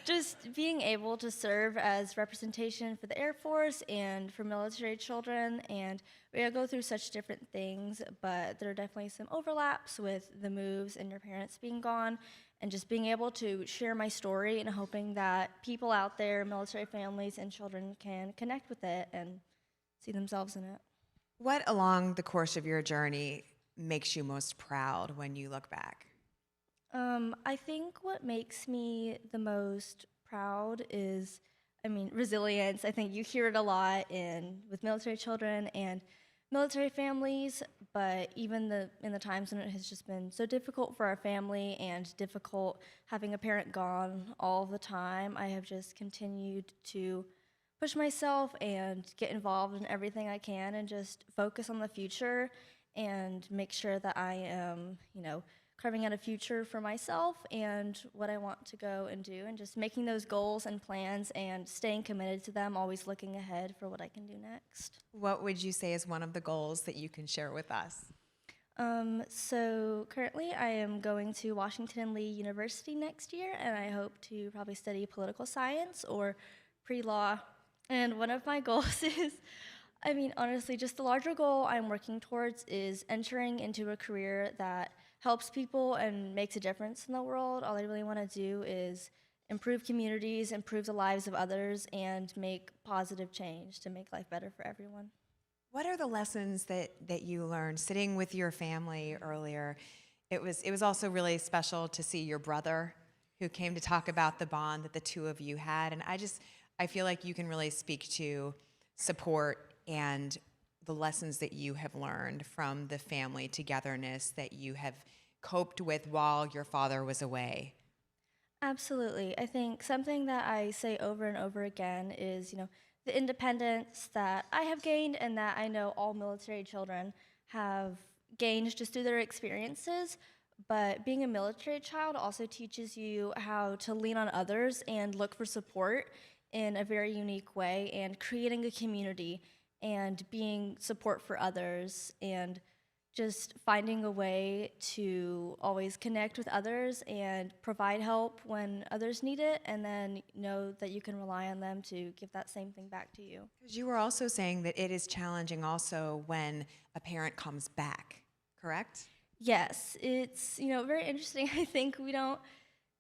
[SPEAKER 5] just being able to serve as representation for the Air Force and for military children. And we go through such different things, but there are definitely some overlaps with the moves and your parents being gone, and just being able to share my story and hoping that people out there, military families and children, can connect with it and
[SPEAKER 15] see themselves in it.
[SPEAKER 1] What along the course of your journey makes you most proud when you look back?
[SPEAKER 15] I think what makes me the most proud is, resilience. I think you hear it a lot with military children and military families, but even in the times when it has just been so difficult for our family and difficult having a parent gone all the time, I have just continued to push myself and get involved in everything I can and just focus on the future and make sure that I am, carving out a future for myself and what I want to go and do, and just making those goals and plans and staying committed to them, always looking ahead for what I can do next.
[SPEAKER 1] What would you say is one of the goals that you can share with us?
[SPEAKER 15] So currently I am going to Washington and Lee University next year, and I hope to probably study political science or pre-law. And one of my goals is, honestly, just the larger goal I'm working towards is entering into a career that helps people and makes a difference in the world. All I really want to do is improve communities, improve the lives of others, and make positive change to make life better for everyone.
[SPEAKER 1] What are the lessons that you learned sitting with your family earlier? It was also really special to see your brother who came to talk about the bond that the two of you had. And I feel like you can really speak to support and the lessons that you have learned from the family togetherness that you have coped with while your father was away.
[SPEAKER 15] Absolutely. I think something that I say over and over again is, the independence that I have gained and that I know all military children have gained just through their experiences. But being a military child also teaches you how to lean on others and look for support in a very unique way, and creating a community and being support for others and just finding a way to always connect with others and provide help when others need it, and then know that you can rely on them to give that same thing back to you.
[SPEAKER 1] Because you were also saying that it is challenging also when a parent comes back, correct?
[SPEAKER 15] Yes, it's very interesting. I think we don't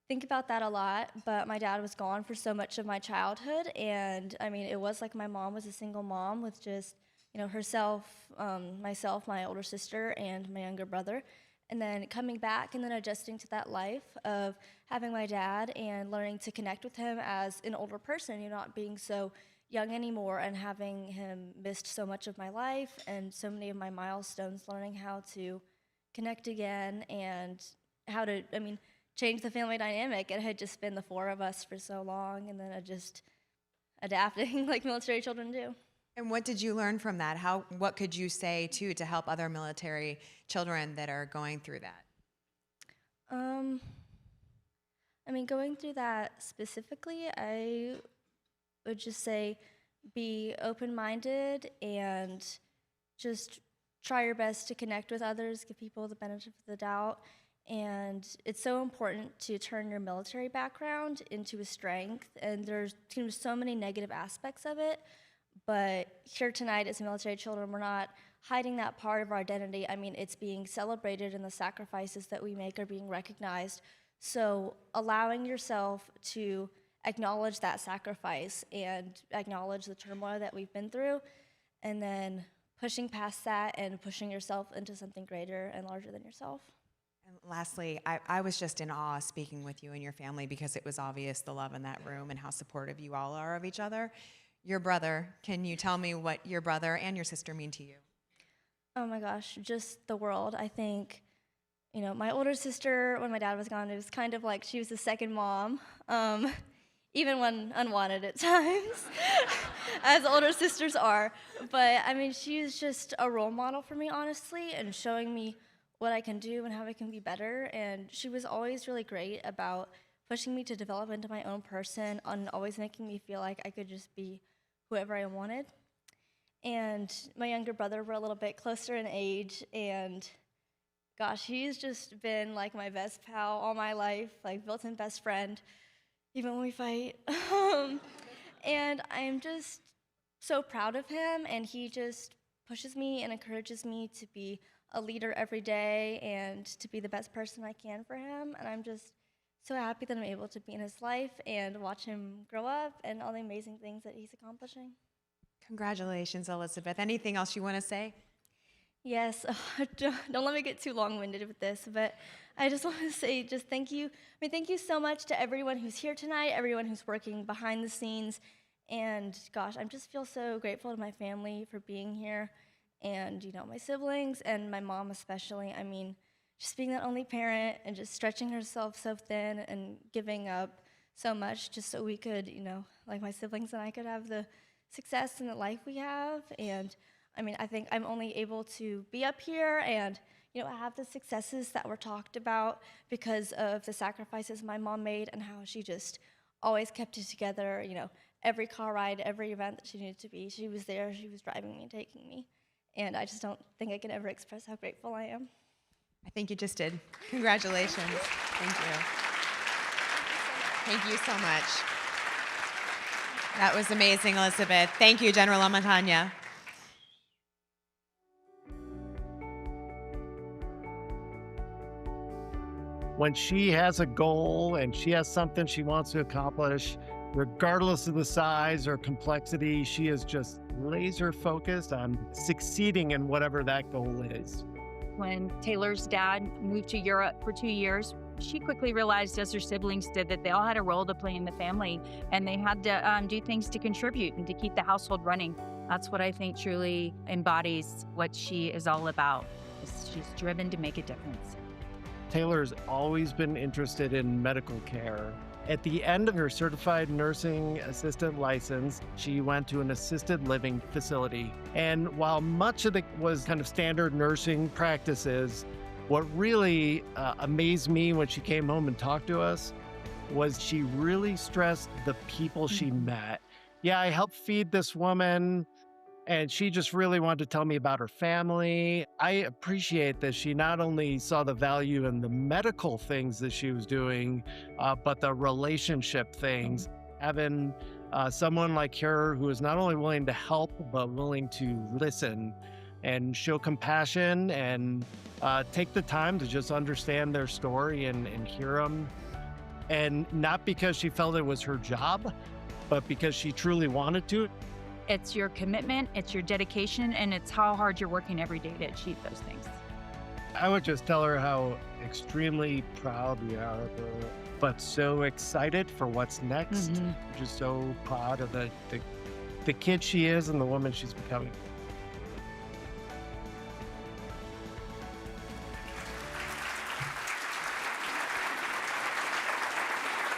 [SPEAKER 15] think about that a lot, but my dad was gone for so much of my childhood, and it was like my mom was a single mom with just herself, myself, my older sister, and my younger brother. And then coming back and then adjusting to that life of having my dad and learning to connect with him as an older person, not being so young anymore, and having him missed so much of my life and so many of my milestones, learning how to connect again and how to, change the family dynamic. It had just been the four of us for so long, and then just adapting like military children do.
[SPEAKER 1] And what did you learn from that? What could you say, too, to help other military children that are going through that?
[SPEAKER 15] Going through that specifically, I would just say be open-minded and just try your best to connect with others, give people the benefit of the doubt. And it's so important to turn your military background into a strength. And there's so many negative aspects of it. But here tonight as military children, we're not hiding that part of our identity. It's being celebrated, and the sacrifices that we make are being recognized. So allowing yourself to acknowledge that sacrifice and acknowledge the turmoil that we've been through, and then pushing past that and pushing yourself into something greater and larger than yourself.
[SPEAKER 1] And lastly, I was just in awe speaking with you and your family, because it was obvious the love in that room and how supportive you all are of each other. Your brother, can you tell me what your brother and your sister mean to you?
[SPEAKER 15] Oh my gosh, just the world. I think, my older sister, when my dad was gone, it was kind of like she was the second mom, even when unwanted at times, as older sisters are. But she was just a role model for me, honestly, and showing me what I can do and how I can be better. And she was always really great about pushing me to develop into my own person and always making me feel like I could just be whoever I wanted. And my younger brother, we're a little bit closer in age, and gosh, he's just been like my best pal all my life, like built-in best friend, even when we fight. And I'm just so proud of him, and he just pushes me and encourages me to be a leader every day and to be the best person I can for him. And I'm just so happy that I'm able to be in his life and watch him grow up and all the amazing things that he's accomplishing.
[SPEAKER 1] Congratulations, Elizabeth. Anything else you want to say?
[SPEAKER 15] Yes, don't let me get too long-winded with this, but I just want to say just thank you. Thank you so much to everyone who's here tonight, everyone who's working behind the scenes, and gosh, I just feel so grateful to my family for being here, and my siblings and my mom especially. Just being that only parent and just stretching herself so thin and giving up so much just so we could, like my siblings and I could have the success and the life we have. And I think I'm only able to be up here and, have the successes that were talked about because of the sacrifices my mom made and how she just always kept it together. Every car ride, every event that she needed to be, she was there, she was driving me and taking me. And I just don't think I can ever express how grateful I am.
[SPEAKER 1] I think you just did. Congratulations. Thank you. Thank you so much. That was amazing, Elizabeth. Thank you, General Amatanya.
[SPEAKER 16] When she has a goal and she has something she wants to accomplish, regardless of the size or complexity, she is just laser focused on succeeding in whatever that goal is.
[SPEAKER 17] When Taylor's dad moved to Europe for 2 years, she quickly realized, as her siblings did, that they all had a role to play in the family and they had to do things to contribute and to keep the household running. That's what I think truly embodies what she is all about. She's driven to make a difference.
[SPEAKER 16] Taylor's always been interested in medical care. At the end of her certified nursing assistant license, she went to an assisted living facility. And while much of it was kind of standard nursing practices, what really amazed me when she came home and talked to us was she really stressed the people she met. Yeah, I helped feed this woman, and she just really wanted to tell me about her family. I appreciate that she not only saw the value in the medical things that she was doing, but the relationship things. Having someone like her who is not only willing to help, but willing to listen and show compassion and take the time to just understand their story and hear them. And not because she felt it was her job, but because she truly wanted to.
[SPEAKER 17] It's your commitment, it's your dedication, and it's how hard you're working every day to achieve those things.
[SPEAKER 16] I would just tell her how extremely proud we are of her, but so excited for what's next. Just so proud of the kid she is and the woman she's becoming.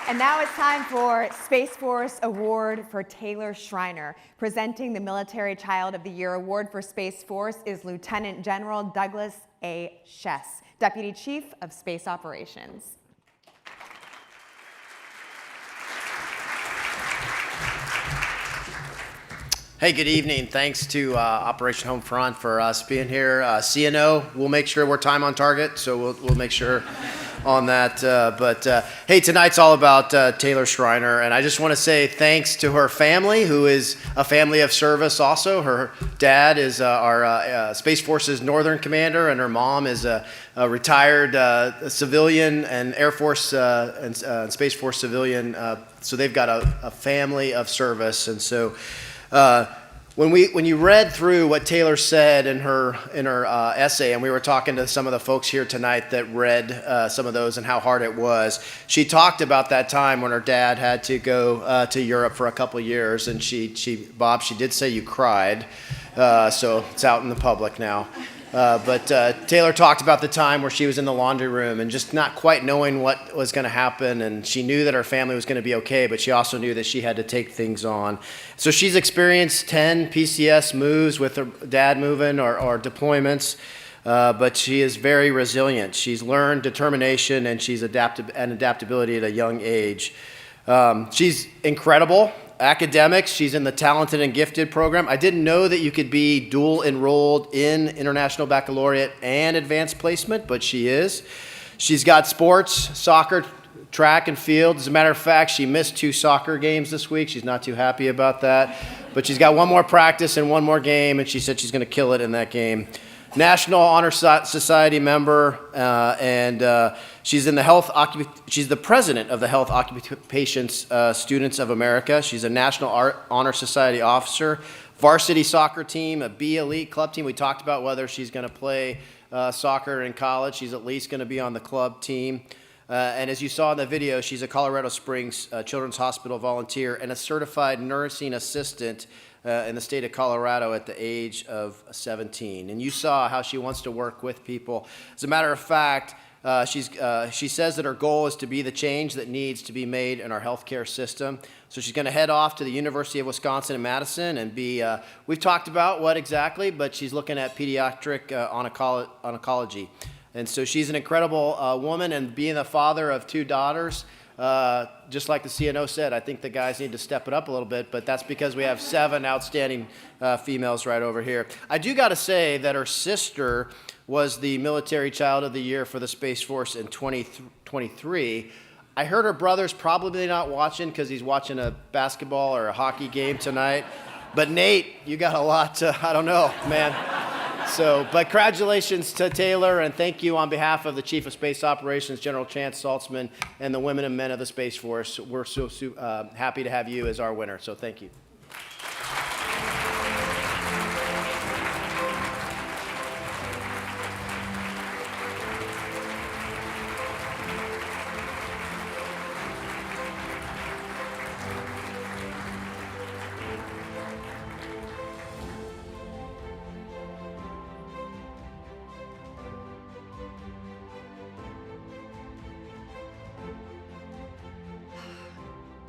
[SPEAKER 1] And now it's time for Space Force Award for Taylor Schreiner. Presenting the Military Child of the Year Award for Space Force is Lieutenant General Douglas A. Schess, Deputy Chief of Space Operations.
[SPEAKER 18] Hey, good evening. Thanks to Operation Homefront for us being here. CNO, we'll make sure we're time on target, so we'll make sure on that. But hey, tonight's all about Taylor Schreiner, and I just want to say thanks to her family, who is a family of service also. Her dad is our Space Force's Northern Commander, and her mom is a retired civilian and Air Force and Space Force civilian. So they've got a family of service, and so when you read through what Taylor said in her essay, and we were talking to some of the folks here tonight that read some of those and how hard it was, she talked about that time when her dad had to go to Europe for a couple years, and Bob, she did say you cried, so it's out in the public now. But Taylor talked about the time where she was in the laundry room and just not quite knowing what was going to happen, and she knew that her family was going to be okay, but she also knew that she had to take things on. So she's experienced 10 PCS moves with her dad moving or deployments, but she is very resilient. She's learned determination, and she's adaptability at a young age. She's incredible. Academics, she's in the Talented and Gifted program. I didn't know that you could be dual enrolled in International Baccalaureate and Advanced Placement, but she is. She's got sports, soccer, track, and field. As a matter of fact, she missed 2 soccer games this week. She's not too happy about that. But she's got one more practice and one more game, and she said she's going to kill it in that game. National Honor Society member, and she's in the she's the president of the Health Occupations Students of America. She's a National Honor Society officer, varsity soccer team, a B elite club team. We talked about whether she's going to play soccer in college. She's at least going to be on the club team. And as you saw in the video, she's a Colorado Springs Children's Hospital volunteer and a certified nursing assistant in the state of Colorado at the age of 17. And you saw how she wants to work with people. As a matter of fact, she says that her goal is to be the change that needs to be made in our healthcare system. So she's going to head off to the University of Wisconsin in Madison and be, we've talked about what exactly, but she's looking at pediatric oncology. And so she's an incredible woman, and being the father of 2 daughters, just like the CNO said, I think the guys need to step it up a little bit, but that's because we have 7 outstanding females right over here. I do got to say that her sister was the Military Child of the Year for the Space Force in 2023. I heard her brother's probably not watching because he's watching a basketball or a hockey game tonight. But Nate, you got a lot to, I don't know, man. So, but congratulations to Taylor, and thank you on behalf of the Chief of Space Operations, General Chance Saltzman, and the women and men of the Space Force. We're so happy to have you as our winner, so thank you.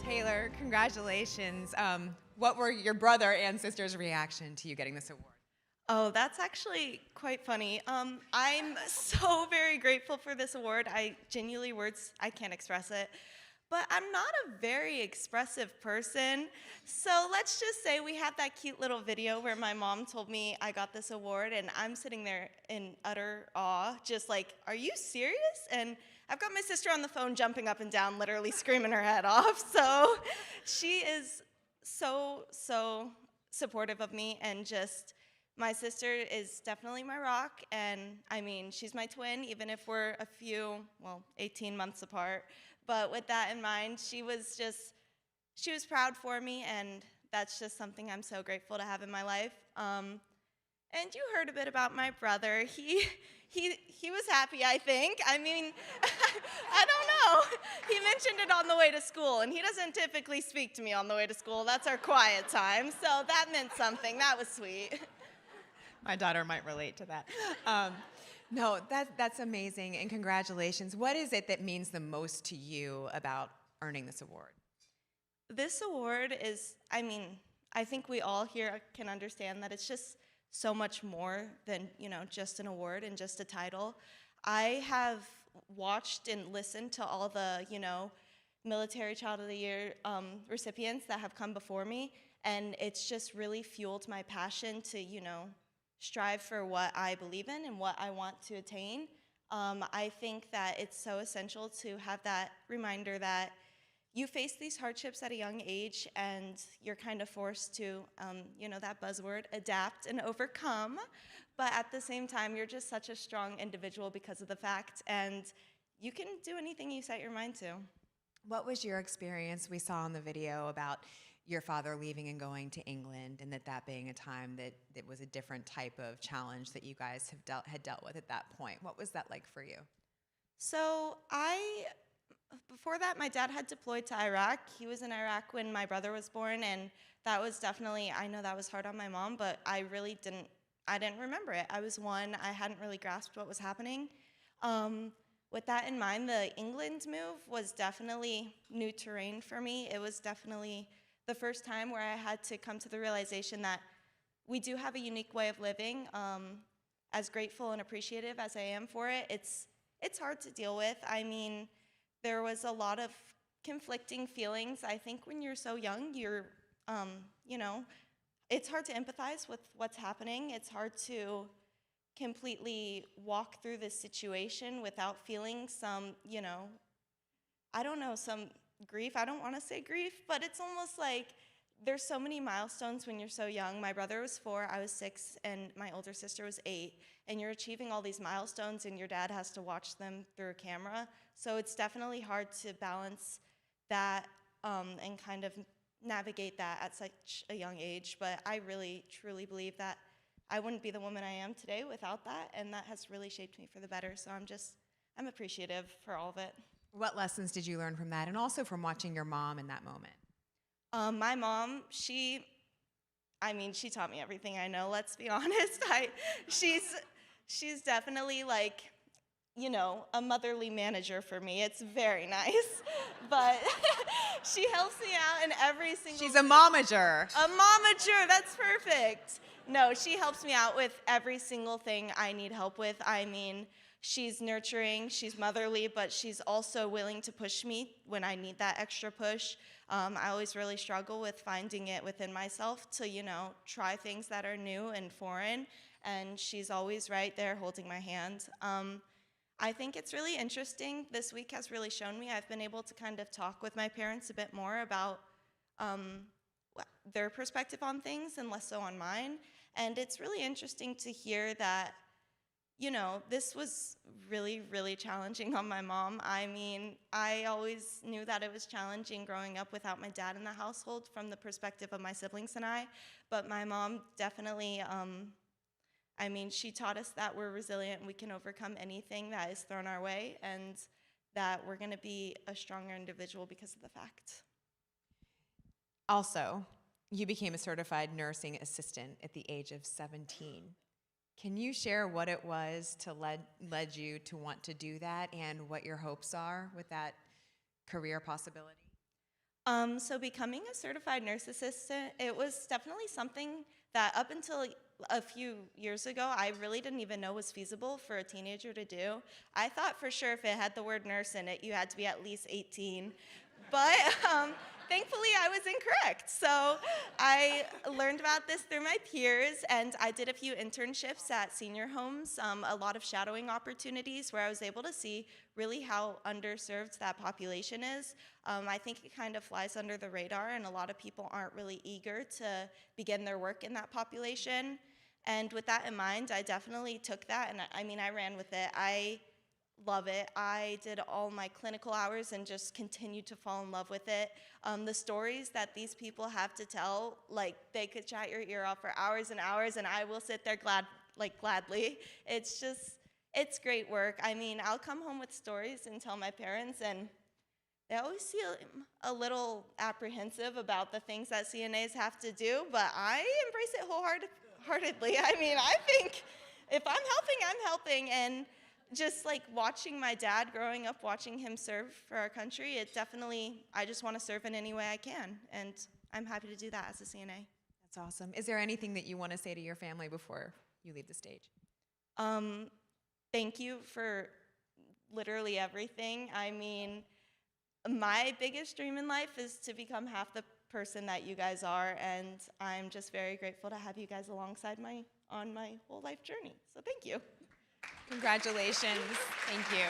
[SPEAKER 1] Taylor, congratulations. What were your brother and sister's reaction to you getting this award?
[SPEAKER 19] Oh, that's actually quite funny. I'm so very grateful for this award. Genuinely, words, I can't express it. But I'm not a very expressive person. So let's just say we have that cute little video where my mom told me I got this award, and I'm sitting there in utter awe, just like, are you serious? And I've got my sister on the phone jumping up and down, literally screaming her head off. So she is so supportive of me, and just, my sister is definitely my rock. And I mean, she's my twin, even if we're 18 months apart. But with that in mind, she was proud for me, and that's just something I'm so grateful to have in my life. And you heard a bit about my brother. He was happy, I think. I mean, I don't know. He mentioned it on the way to school, and he doesn't typically speak to me on the way to school. That's our quiet time, so that meant something. That was sweet.
[SPEAKER 1] My daughter might relate to that. No, that's amazing, and congratulations. What is it that means the most to you about earning this award?
[SPEAKER 19] This award is, I mean, I think we all here can understand that it's just so much more than, just an award and just a title. I have watched and listened to all the, Military Child of the Year recipients that have come before me, and it's just really fueled my passion to, strive for what I believe in and what I want to attain. I think that it's so essential to have that reminder that you face these hardships at a young age, and you're kind of forced to, that buzzword, adapt and overcome. But at the same time, you're just such a strong individual because of the fact, and you can do anything you set your mind to.
[SPEAKER 1] What was your experience? We saw in the video about your father leaving and going to England, and that being a time that it was a different type of challenge that you guys had dealt with at that point. What was that like for you?
[SPEAKER 19] So before that, my dad had deployed to Iraq. He was in Iraq when my brother was born, and that was definitely, I know that was hard on my mom, but I didn't remember it. I was 1, I hadn't really grasped what was happening. With that in mind, the England move was definitely new terrain for me. It was definitely the first time where I had to come to the realization that we do have a unique way of living. As grateful and appreciative as I am for it, it's hard to deal with. I mean, there was a lot of conflicting feelings. I think when you're so young, you're, it's hard to empathize with what's happening. It's hard to completely walk through this situation without feeling some, some grief. I don't want to say grief, but it's almost like there's so many milestones when you're so young. My brother was 4, I was 6, and my older sister was 8. And you're achieving all these milestones, and your dad has to watch them through a camera. So it's definitely hard to balance that and kind of navigate that at such a young age. But I really, truly believe that I wouldn't be the woman I am today without that, and that has really shaped me for the better. So I'm appreciative for all of it.
[SPEAKER 1] What lessons did you learn from that, and also from watching your mom in that moment?
[SPEAKER 19] My mom, she taught me everything I know, let's be honest. She's definitely like, a motherly manager for me. It's very nice. But she helps me out in every single...
[SPEAKER 1] She's a momager.
[SPEAKER 19] A momager, that's perfect. No, she helps me out with every single thing I need help with. I mean, she's nurturing, she's motherly, but she's also willing to push me when I need that extra push. I always really struggle with finding it within myself to, try things that are new and foreign, and she's always right there holding my hand. I think it's really interesting. This week has really shown me I've been able to kind of talk with my parents a bit more about their perspective on things and less so on mine. And it's really interesting to hear that, this was really, really challenging on my mom. I mean, I always knew that it was challenging growing up without my dad in the household from the perspective of my siblings and I. But my mom definitely, she taught us that we're resilient and we can overcome anything that is thrown our way, and that we're going to be a stronger individual because of the fact.
[SPEAKER 1] Also, you became a certified nursing assistant at the age of 17. Can you share what it was to led you to want to do that, and what your hopes are with that career possibility?
[SPEAKER 19] So becoming a certified nurse assistant, it was definitely something that up until a few years ago, I really didn't even know was feasible for a teenager to do. I thought for sure if it had the word nurse in it, you had to be at least 18. But thankfully, I was incorrect. So I learned about this through my peers, and I did a few internships at senior homes, a lot of shadowing opportunities where I was able to see really how underserved that population is. I think it kind of flies under the radar, and a lot of people aren't really eager to begin their work in that population. And with that in mind, I definitely took that, and I ran with it. I love it. I did all my clinical hours and just continued to fall in love with it. The stories that these people have to tell, like, they could chat your ear off for hours and hours, and I will sit there gladly. It's great work. I'll come home with stories and tell my parents, and they always feel a little apprehensive about the things that CNAs have to do, but I embrace it wholeheartedly. I think if I'm helping, and just like watching my dad growing up, watching him serve for our country, I just want to serve in any way I can, and I'm happy to do that as a CNA.
[SPEAKER 1] That's awesome. Is there anything that you want to say to your family before you leave the stage?
[SPEAKER 19] Thank you for literally everything. My biggest dream in life is to become half the person that you guys are, and I'm just very grateful to have you guys alongside on my whole life journey. So thank you.
[SPEAKER 1] Congratulations. Thank you.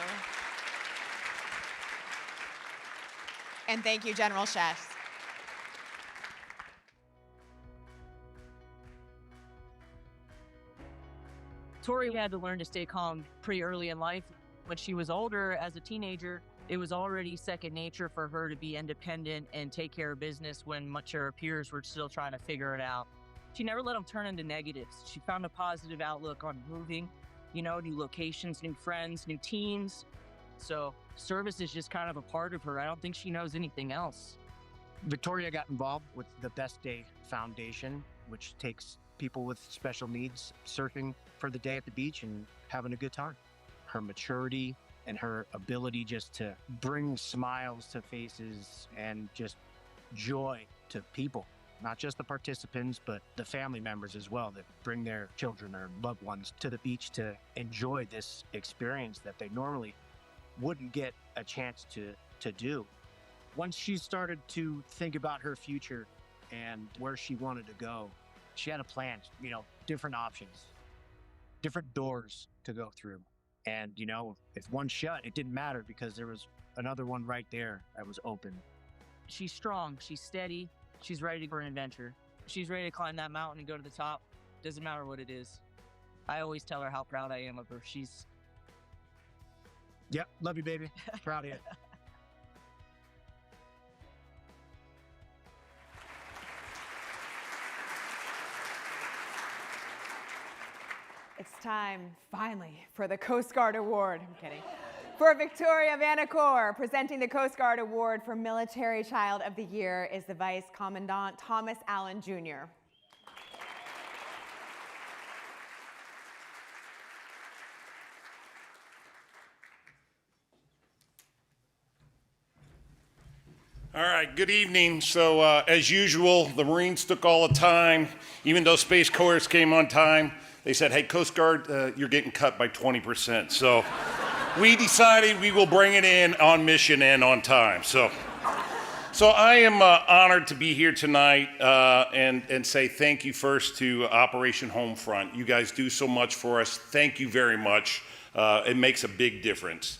[SPEAKER 1] And thank you, General Chefs.
[SPEAKER 20] Tori had to learn to stay calm pretty early in life. When she was older, as a teenager, it was already second nature for her to be independent and take care of business when much of her peers were still trying to figure it out. She never let them turn into negatives. She found a positive outlook on moving, new locations, new friends, new teams. So service is just kind of a part of her. I don't think she knows anything else.
[SPEAKER 16] Victoria got involved with the Best Day Foundation, which takes people with special needs surfing for the day at the beach and having a good time. Her maturity and her ability just to bring smiles to faces and just joy to people, not just the participants, but the family members as well that bring their children or loved ones to the beach to enjoy this experience that they normally wouldn't get a chance to do. Once she started to think about her future and where she wanted to go, she had a plan, different options, different doors to go through. And, if one shut, it didn't matter because there was another one right there that was open.
[SPEAKER 20] She's strong, she's steady, she's ready for an adventure. She's ready to climb that mountain and go to the top. Doesn't matter what it is. I always tell her how proud I am of her.
[SPEAKER 16] Yep, love you, baby. Proud of you.
[SPEAKER 1] It's time, finally, for the Coast Guard Award. I'm kidding. For Victoria Vanacore, presenting the Coast Guard Award for Military Child of the Year is the Vice Commandant Thomas Allen Jr.
[SPEAKER 21] All right, good evening. So as usual, the Marines took all the time. Even though Space Corps came on time, they said, hey, Coast Guard, you're getting cut by 20%. So we decided we will bring it in on mission and on time. So I am honored to be here tonight and say thank you first to Operation Homefront. You guys do so much for us. Thank you very much. It makes a big difference.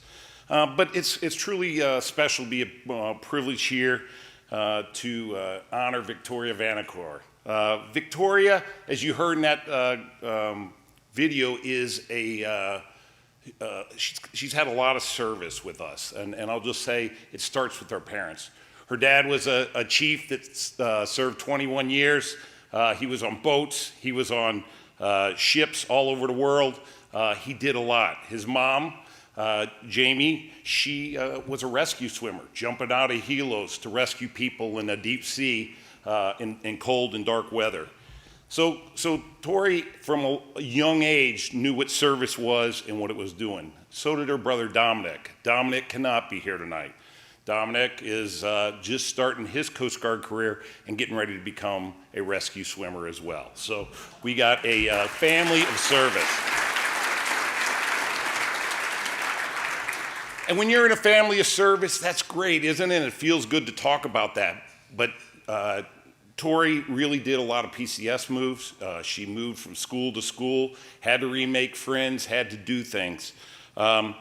[SPEAKER 21] But it's truly special to be a privilege here to honor Victoria Vanacore. Victoria, as you heard in that video, is she's had a lot of service with us, and I'll just say it starts with her parents. Her dad was a chief that served 21 years. He was on boats. He was on ships all over the world. He did a lot. His mom, Jamie, she was a rescue swimmer, jumping out of helos to rescue people in the deep sea in cold and dark weather. So Tori, from a young age, knew what service was and what it was doing. So did her brother Dominic. Dominic cannot be here tonight. Dominic is just starting his Coast Guard career and getting ready to become a rescue swimmer as well. So we got a family of service. And when you're in a family of service, that's great, isn't it? It feels good to talk about that. But Tori really did a lot of PCS moves. She moved from school to school, had to remake friends, had to do things. Her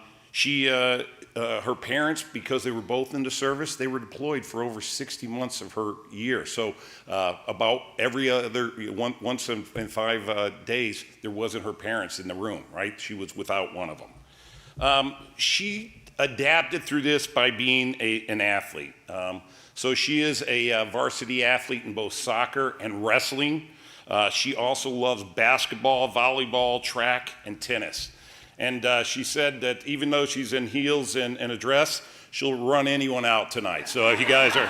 [SPEAKER 21] parents, because they were both into service, they were deployed for over 60 months of her year. So about every other, once in 5 days, there wasn't her parents in the room, right? She was without one of them. She adapted through this by being an athlete. So she is a varsity athlete in both soccer and wrestling. She also loves basketball, volleyball, track, and tennis. And she said that even though she's in heels and a dress, she'll run anyone out tonight. So if you guys are...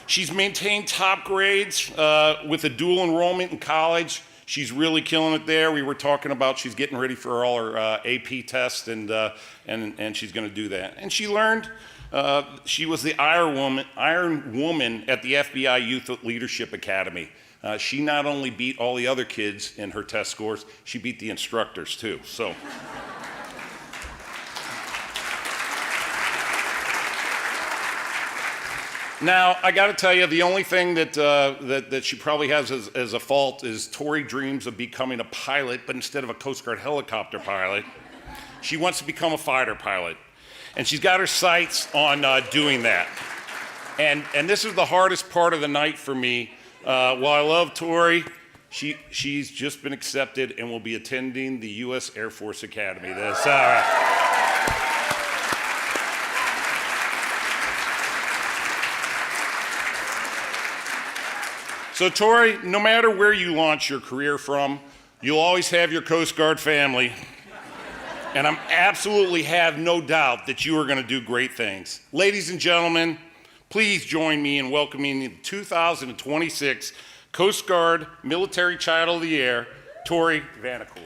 [SPEAKER 21] She's maintained top grades with a dual enrollment in college. She's really killing it there. We were talking about she's getting ready for all her AP tests, and she's going to do that. And she learned she was the Iron Woman at the FBI Youth Leadership Academy. She not only beat all the other kids in her test scores, she beat the instructors too. So. Now, I got to tell you, the only thing that she probably has as a fault is Tori dreams of becoming a pilot, but instead of a Coast Guard helicopter pilot, she wants to become a fighter pilot. And she's got her sights on doing that. And this is the hardest part of the night for me. While I love Tori, she's just been accepted and will be attending the U.S. Air Force Academy. That's all right. So Tori, no matter where you launch your career from, you'll always have your Coast Guard family. And I'm absolutely have no doubt that you are going to do great things. Ladies and gentlemen, please join me in welcoming the 2026 Coast Guard Military Child of the Year, Tori Vanacore.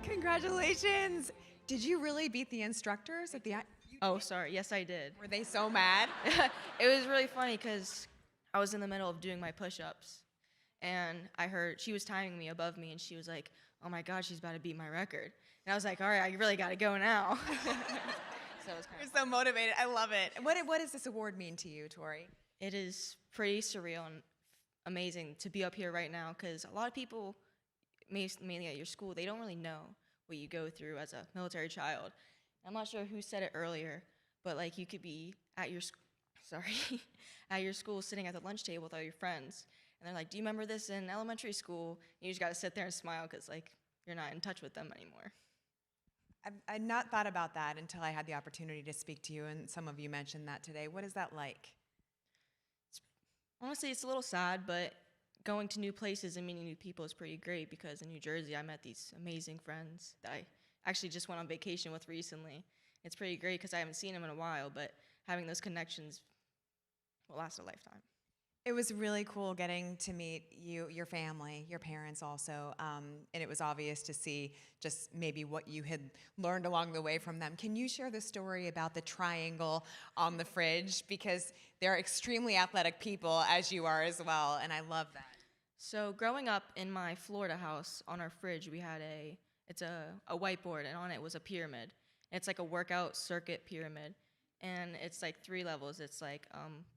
[SPEAKER 1] Congratulations! Did you really beat the instructors at the?
[SPEAKER 22] Oh, sorry. Yes, I did.
[SPEAKER 1] Were they so mad?
[SPEAKER 22] It was really funny because I was in the middle of doing my push-ups, and I heard she was timing me above me, and she was like, "Oh my God, she's about to beat my record." And I was like, "All right, I really got to go now." So it was kind of
[SPEAKER 1] You're so motivated. I love it. What does this award mean to you, Tori?
[SPEAKER 22] It is pretty surreal and amazing to be up here right now because a lot of people, mainly at your school, they don't really know what you go through as a military child. I'm not sure who said it earlier, but like you could be at your at your school sitting at the lunch table with all your friends, and they're like, "Do you remember this in elementary school?" And you just got to sit there and smile because like you're not in touch with them anymore.
[SPEAKER 1] I'd not thought about that until I had the opportunity to speak to you, and some of you mentioned that today. What is that like?
[SPEAKER 22] Honestly, it's a little sad, but going to new places and meeting new people is pretty great because in New Jersey, I met these amazing friends that I actually just went on vacation with recently. It's pretty great because I haven't seen them in a while, but having those connections will last a lifetime.
[SPEAKER 1] It was really cool getting to meet you, your family, your parents also, and it was obvious to see just maybe what you had learned along the way from them. Can you share the story about the triangle on the fridge? Because they're extremely athletic people, as you are as well, and I love that.
[SPEAKER 22] So growing up in my Florida house, on our fridge, we had a whiteboard, and on it was a pyramid. It's like a workout circuit pyramid. And it's like 3 levels. It's like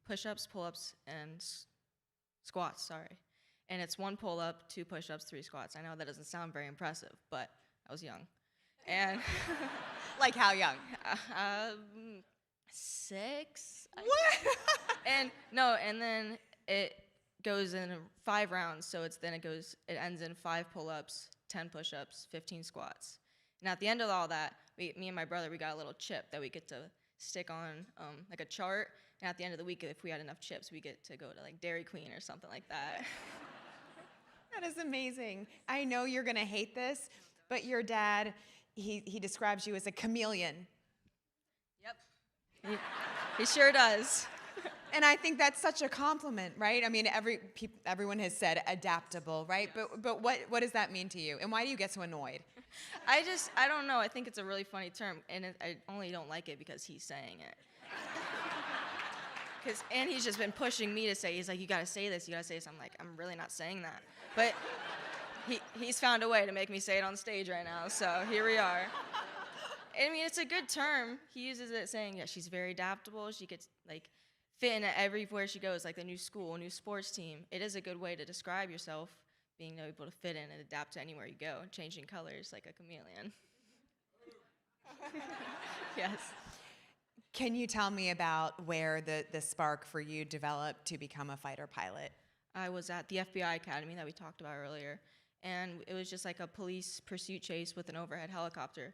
[SPEAKER 22] push-ups, pull-ups, and squats, sorry. And it's 1 pull-up, 2 push-ups, 3 squats. I know that doesn't sound very impressive, but I was young. And
[SPEAKER 1] like how young?
[SPEAKER 22] 6.
[SPEAKER 1] What?
[SPEAKER 22] And then it goes in 5 rounds. So it ends in 5 pull-ups, 10 push-ups, 15 squats. And at the end of all that, me and my brother, we got a little chip that we get to stick on like a chart, and at the end of the week, if we had enough chips, we get to go to like Dairy Queen or something like that.
[SPEAKER 1] That is amazing. I know you're gonna hate this, but your dad, he describes you as a chameleon.
[SPEAKER 22] Yep. He sure does.
[SPEAKER 1] And I think that's such a compliment, right? I mean, everyone has said adaptable, right?
[SPEAKER 22] Yes.
[SPEAKER 1] But what does that mean to you? And why do you get so annoyed?
[SPEAKER 22] I don't know. I think it's a really funny term, and I only don't like it because he's saying it. And he's just been pushing me to say, he's like, you gotta say this, you gotta say this. I'm like, I'm really not saying that. But he's found a way to make me say it on stage right now, so here we are. I mean, it's a good term. He uses it saying, yeah, she's very adaptable. She gets like fit in everywhere she goes, like the new school, new sports team. It is a good way to describe yourself, being able to fit in and adapt to anywhere you go, changing colors like a chameleon. Yes.
[SPEAKER 1] Can you tell me about where the spark for you developed to become a fighter pilot?
[SPEAKER 22] I was at the FBI Academy that we talked about earlier, and it was just like a police pursuit chase with an overhead helicopter.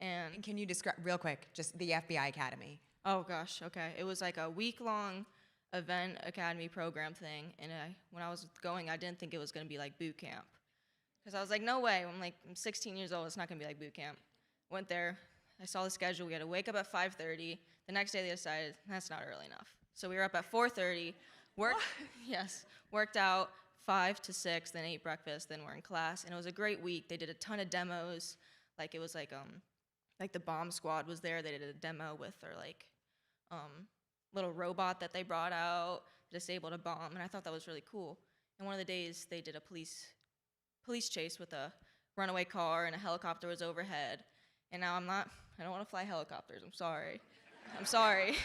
[SPEAKER 22] And
[SPEAKER 1] can you describe, real quick, just the FBI Academy?
[SPEAKER 22] Oh gosh, okay. It was like a week-long event academy program thing, and when I was going, I didn't think it was going to be like boot camp. Because I was like, no way, I'm 16 years old, it's not going to be like boot camp. Went there, I saw the schedule, we had to wake up at 5:30. The next day they decided, that's not early enough. So we were up at 4:30, worked out 5 to 6, then ate breakfast, then we're in class, and it was a great week. They did a ton of demos, like it was like the bomb squad was there, they did a demo with their little robot that they brought out, just able to bomb, and I thought that was really cool. And one of the days they did a police chase with a runaway car, and a helicopter was overhead. And now I don't want to fly helicopters, I'm sorry.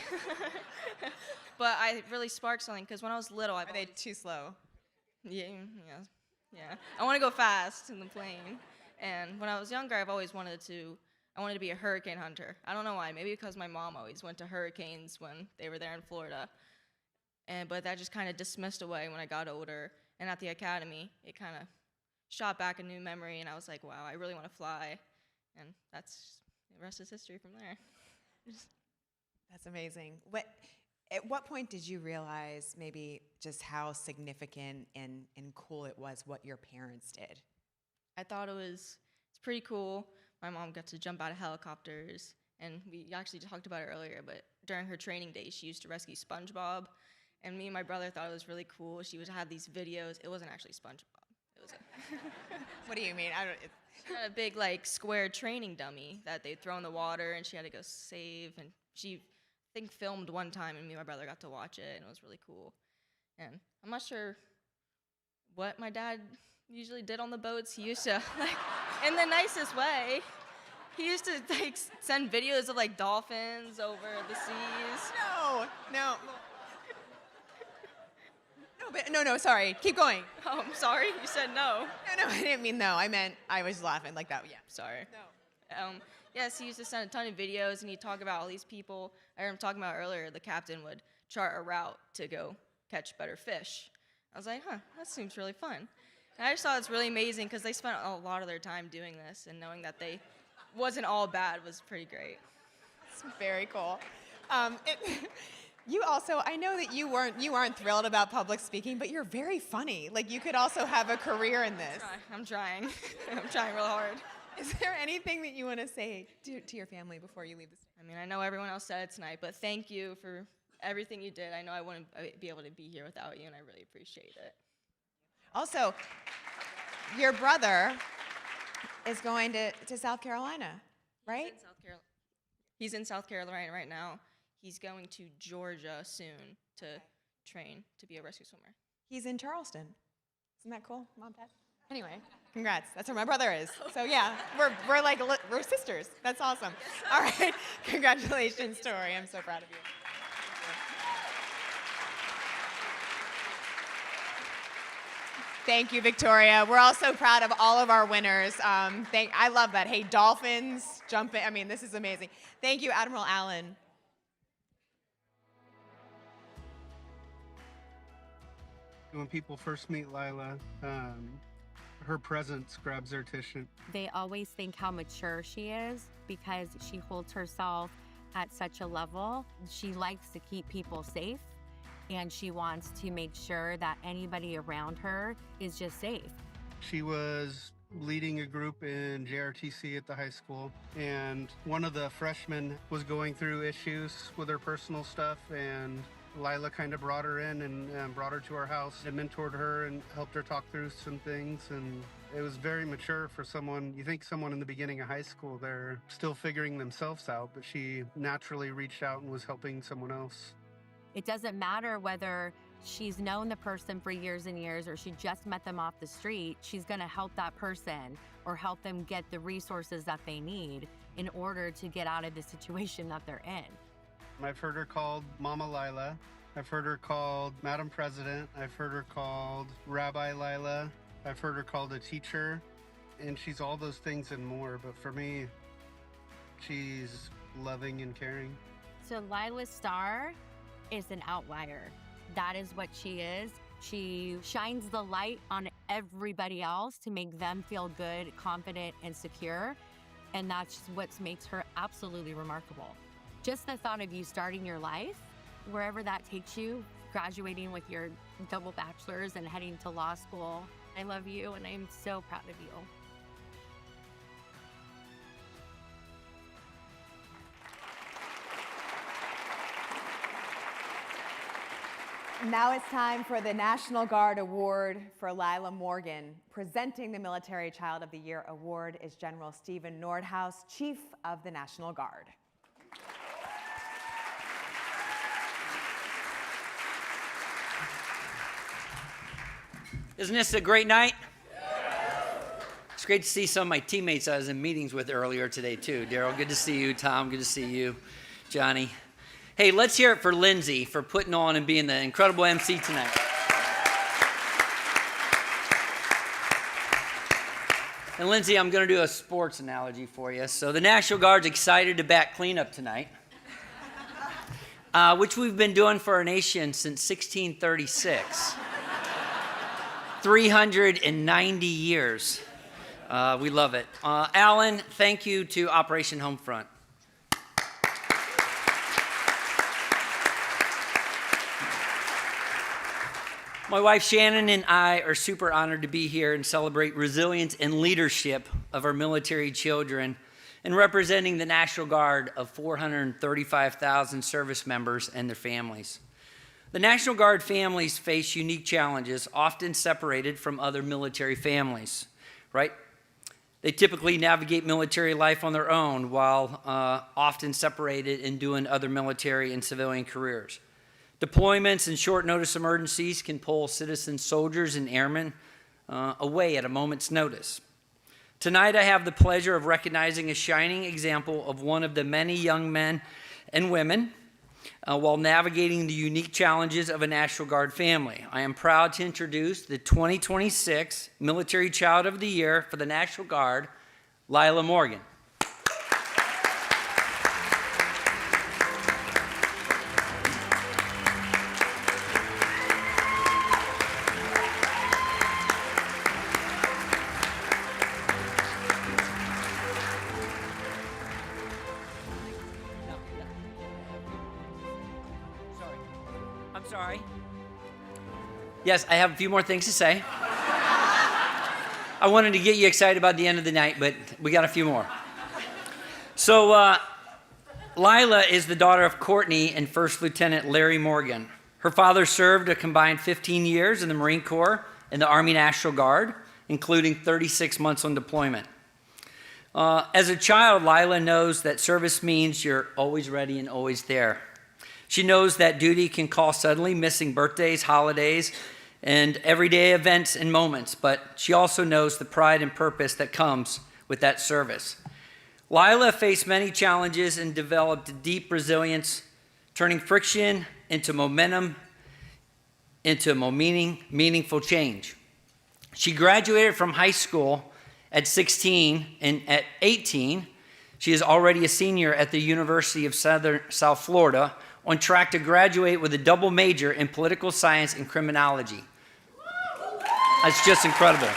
[SPEAKER 22] But I really sparked something, because when I was little,
[SPEAKER 1] Are they too slow?
[SPEAKER 22] Yeah. I want to go fast in the plane. And when I was younger, I've always wanted to be a hurricane hunter. I don't know why. Maybe because my mom always went to hurricanes when they were there in Florida. But that just kind of dismissed away when I got older. And at the academy, it kind of shot back a new memory, and I was like, wow, I really want to fly. And the rest is history from there.
[SPEAKER 1] That's amazing. At what point did you realize maybe just how significant and cool it was what your parents did?
[SPEAKER 22] I thought it's pretty cool. My mom got to jump out of helicopters, and we actually talked about it earlier, but during her training days, she used to rescue SpongeBob, and me and my brother thought it was really cool. She would have these videos. It wasn't actually SpongeBob. It was
[SPEAKER 1] What do you mean?
[SPEAKER 22] she had a big square training dummy that they'd throw in the water, and she had to go save, and she, I think, filmed one time, and me and my brother got to watch it, and it was really cool. And I'm not sure what my dad usually did on the boats. He used to, in the nicest way, he used to send videos of dolphins over the seas.
[SPEAKER 1] No, sorry. Keep going.
[SPEAKER 22] Oh, I'm sorry. You said no.
[SPEAKER 1] No, I didn't mean no. I meant I was laughing like that. Yeah.
[SPEAKER 22] Sorry.
[SPEAKER 1] No.
[SPEAKER 22] Yes, he used to send a ton of videos, and he'd talk about all these people. I heard him talking about earlier, the captain would chart a route to go catch better fish. I was like, huh, that seems really fun. And I just thought it's really amazing because they spent a lot of their time doing this, and knowing that they wasn't all bad was pretty great.
[SPEAKER 1] It's very cool. You also, I know that you aren't thrilled about public speaking, but you're very funny. Like, you could also have a career in this.
[SPEAKER 22] I'm trying. I'm trying real hard.
[SPEAKER 1] Is there anything that you want to say to your family before you leave the stage?
[SPEAKER 22] I mean, I know everyone else said it tonight, but thank you for everything you did. I know I wouldn't be able to be here without you, and I really appreciate it.
[SPEAKER 1] Also, your brother is going to South Carolina, right?
[SPEAKER 22] He's in South Carolina right now. He's going to Georgia soon to train to be a rescue swimmer.
[SPEAKER 1] He's in Charleston. Isn't that cool, Mom, Dad? Anyway, congrats. That's where my brother is. So yeah, we're sisters. That's awesome. All right, congratulations, Tori. I'm so proud of you. Thank you, Victoria. We're also proud of all of our winners. I love that. Hey, dolphins, jumping. I mean, this is amazing. Thank you, Admiral Allen.
[SPEAKER 2] When people first meet Lila, her presence grabs their attention.
[SPEAKER 3] They always think how mature she is because she holds herself at such a level. She likes to keep people safe, and she wants to make sure that anybody around her is just safe.
[SPEAKER 2] She was leading a group in JRTC at the high school, and one of the freshmen was going through issues with her personal stuff, and Lila kind of brought her in and brought her to our house and mentored her and helped her talk through some things. And it was very mature for someone. You think someone in the beginning of high school, they're still figuring themselves out, but she naturally reached out and was helping someone else.
[SPEAKER 3] It doesn't matter whether she's known the person for years and years or she just met them off the street. She's going to help that person or help them get the resources that they need in order to get out of the situation that they're in.
[SPEAKER 2] I've heard her called Mama Lila. I've heard her called Madam President. I've heard her called Rabbi Lila. I've heard her called a teacher. And she's all those things and more. But for me, she's loving and caring.
[SPEAKER 3] So Lila Starr is an outlier. That is what she is. She shines the light on everybody else to make them feel good, confident, and secure. And that's what makes her absolutely remarkable. Just the thought of you starting your life, wherever that takes you, graduating with your double bachelor's and heading to law school. I love you, and I'm so proud of you.
[SPEAKER 1] Now it's time for the National Guard Award for Lila Morgan. Presenting the Military Child of the Year Award is General Stephen Nordhaus, Chief of the National Guard.
[SPEAKER 23] Isn't this a great night? It's great to see some of my teammates I was in meetings with earlier today too. Daryl, good to see you. Tom, good to see you. Johnny. Hey, let's hear it for Lindsay for putting on and being the incredible MC tonight. And Lindsay, I'm going to do a sports analogy for you. So the National Guard's excited to back cleanup tonight, which we've been doing for our nation since 1636. 390 years. We love it. Alan, thank you to Operation Homefront. My wife Shannon and I are super honored to be here and celebrate resilience and leadership of our military children and representing the National Guard of 435,000 service members and their families. The National Guard families face unique challenges, often separated from other military families, right? They typically navigate military life on their own while often separated and doing other military and civilian careers. Deployments and short notice emergencies can pull citizen soldiers and airmen away at a moment's notice. Tonight I have the pleasure of recognizing a shining example of one of the many young men and women while navigating the unique challenges of a National Guard family. I am proud to introduce the 2026 Military Child of the Year for the National Guard, Lila Morgan. Yes, I have a few more things to say. I wanted to get you excited about the end of the night, but we got a few more. So, Lila is the daughter of Courtney and First Lieutenant Larry Morgan. Her father served a combined 15 years in the Marine Corps and the Army National Guard, including 36 months on deployment. As a child, Lila knows that service means you're always ready and always there. She knows that duty can call suddenly, missing birthdays, holidays, and everyday events and moments, but she also knows the pride and purpose that comes with that service. Lila faced many challenges and developed deep resilience, turning friction into momentum, into meaningful change. She graduated from high school at 16, and at 18, she is already a senior at the University of South Florida, on track to graduate with a double major in political science and criminology. That's just incredible.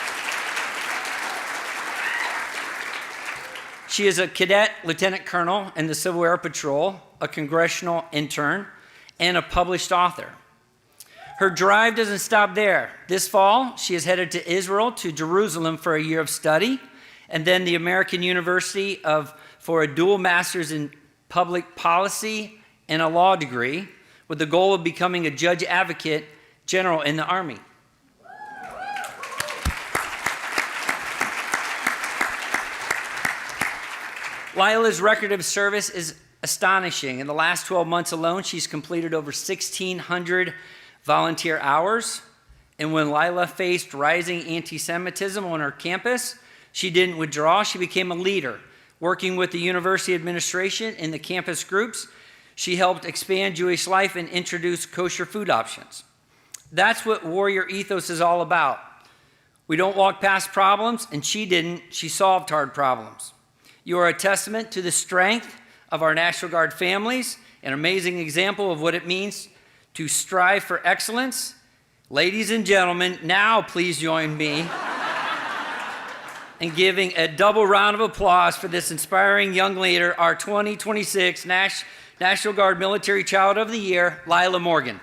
[SPEAKER 23] She is a cadet lieutenant colonel in the Civil Air Patrol, a congressional intern, and a published author. Her drive doesn't stop there. This fall, she is headed to Israel, to Jerusalem for a year of study, and then the American University for a dual master's in public policy and a law degree, with the goal of becoming a judge advocate general in the Army. Lila's record of service is astonishing. In the last 12 months alone, she's completed over 1,600 volunteer hours. And when Lila faced rising anti-Semitism on her campus, she didn't withdraw. She became a leader. Working with the university administration in the campus groups, she helped expand Jewish life and introduce kosher food options. That's what warrior ethos is all about. We don't walk past problems, and she didn't. She solved hard problems. You are a testament to the strength of our National Guard families, an amazing example of what it means to strive for excellence. Ladies and gentlemen, now please join me in giving a double round of applause for this inspiring young leader, our 2026 National Guard Military Child of the Year, Lila Morgan.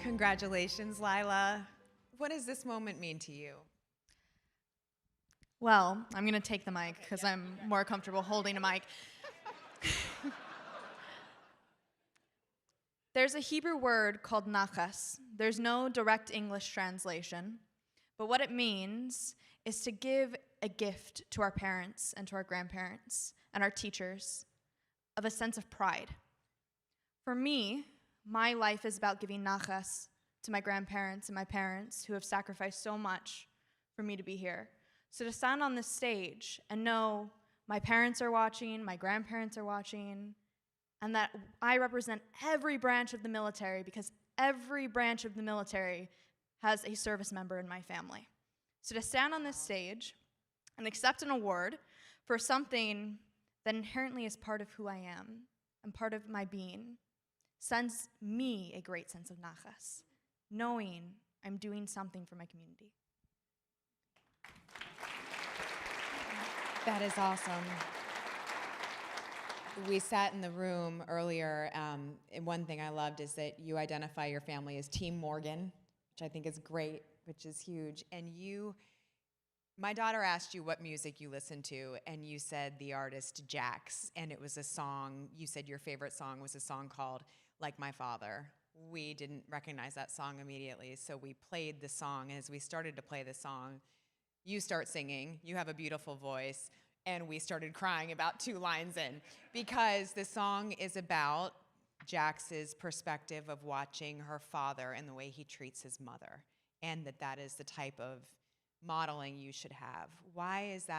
[SPEAKER 1] Congratulations, Lila. What does this moment mean to you?
[SPEAKER 4] Well, I'm going to take the mic because I'm more comfortable holding a mic. There's a Hebrew word called nachas. There's no direct English translation, but what it means is to give a gift to our parents and to our grandparents and our teachers of a sense of pride. For me, my life is about giving nachas to my grandparents and my parents who have sacrificed so much for me to be here. So to stand on this stage and know my parents are watching, my grandparents are watching, and that I represent every branch of the military, because every branch of the military has a service member in my family. So to stand on this stage and accept an award for something that inherently is part of who I am and part of my being sends me a great sense of nachas, knowing I'm doing something for my community.
[SPEAKER 1] That is awesome. We sat in the room earlier, and one thing I loved is that you identify your family as Team Morgan, which I think is great, which is huge. And my daughter asked you what music you listen to, and you said the artist Jax, and it was a song, you said your favorite song was a song called Like My Father. We didn't recognize that song immediately, so we played the song, and as we started to play the song, you start singing, you have a beautiful voice, and we started crying about 2 lines in, because the song is about Jax's perspective of watching her father and the way he treats his mother, and that is the type of modeling you should have. Why is that